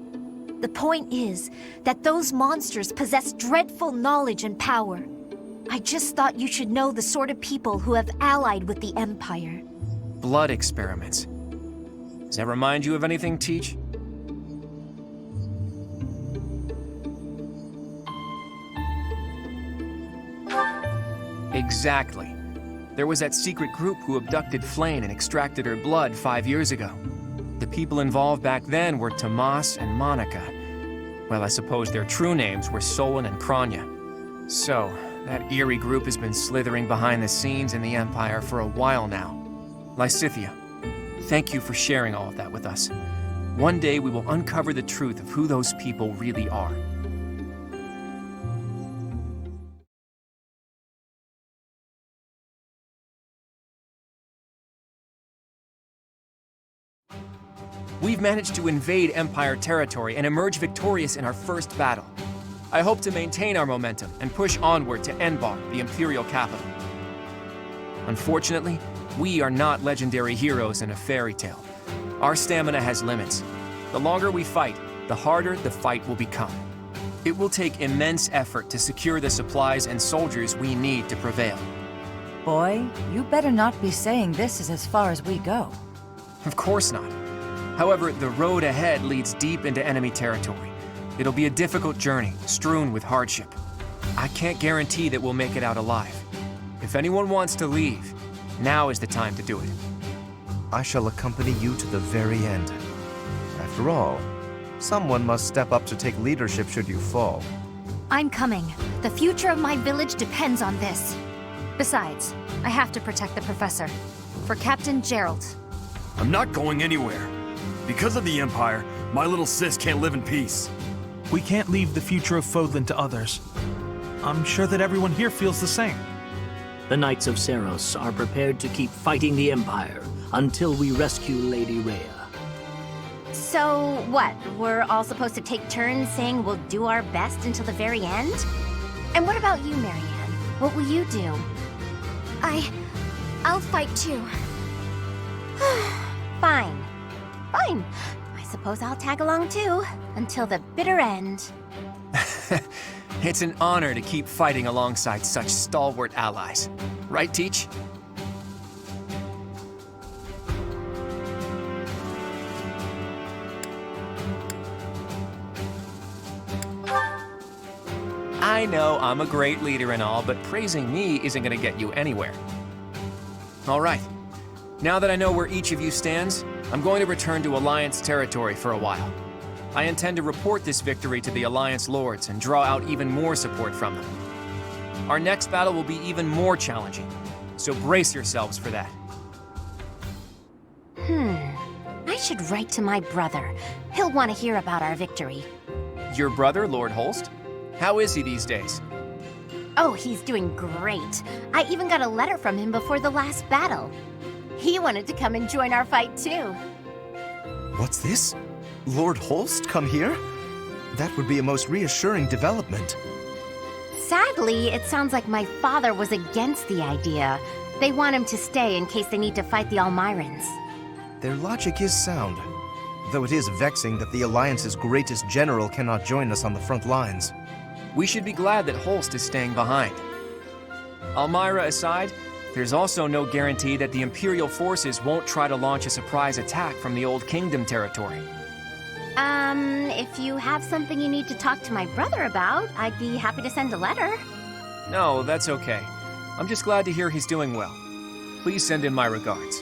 The point is that those monsters possess dreadful knowledge and power. I just thought you should know the sort of people who have allied with the Empire. Blood experiments. Does that remind you of anything, Teach? Exactly. There was that secret group who abducted Flayn and extracted her blood 5 years ago. The people involved back then were Tomas and Monica. Well, I suppose their true names were Solon and Kranya. So, that eerie group has been slithering behind the scenes in the Empire for a while now. Lysithea, thank you for sharing all of that with us. One day we will uncover the truth of who those people really are. We've managed to invade Empire territory and emerge victorious in our first battle. I hope to maintain our momentum and push onward to Enbar, the Imperial capital. Unfortunately, we are not legendary heroes in a fairy tale. Our stamina has limits. The longer we fight, the harder the fight will become. It will take immense effort to secure the supplies and soldiers we need to prevail. Boy, you better not be saying this is as far as we go. Of course not. However, the road ahead leads deep into enemy territory. It'll be a difficult journey, strewn with hardship. I can't guarantee that we'll make it out alive. If anyone wants to leave, now is the time to do it. I shall accompany you to the very end. After all, someone must step up to take leadership should you fall. I'm coming. The future of my village depends on this. Besides, I have to protect the professor. For Captain Gerald. I'm not going anywhere. Because of the Empire, my little sis can't live in peace. We can't leave the future of Fodlan to others. I'm sure that everyone here feels the same. The Knights of Seros are prepared to keep fighting the Empire until we rescue Lady Rhea. So what? We're all supposed to take turns saying we'll do our best until the very end? And what about you, Marianne? What will you do? I'll fight too. Fine. Fine. I suppose I'll tag along too, until the bitter end. It's an honor to keep fighting alongside such stalwart allies. Right, Teach? I know I'm a great leader and all, but praising me isn't gonna get you anywhere. All right. Now that I know where each of you stands, I'm going to return to Alliance territory for a while. I intend to report this victory to the Alliance Lords and draw out even more support from them. Our next battle will be even more challenging, so brace yourselves for that. I should write to my brother. He'll want to hear about our victory. Your brother, Lord Holst? How is he these days? Oh, he's doing great. I even got a letter from him before the last battle. He wanted to come and join our fight too. What's this? Lord Holst come here? That would be a most reassuring development. Sadly, it sounds like my father was against the idea. They want him to stay in case they need to fight the Almirans. Their logic is sound, though it is vexing that the Alliance's greatest general cannot join us on the front lines. We should be glad that Holst is staying behind. Almira aside, there's also no guarantee that the Imperial forces won't try to launch a surprise attack from the Old Kingdom territory. If you have something you need to talk to my brother about, I'd be happy to send a letter. No, that's okay. I'm just glad to hear he's doing well. Please send him my regards.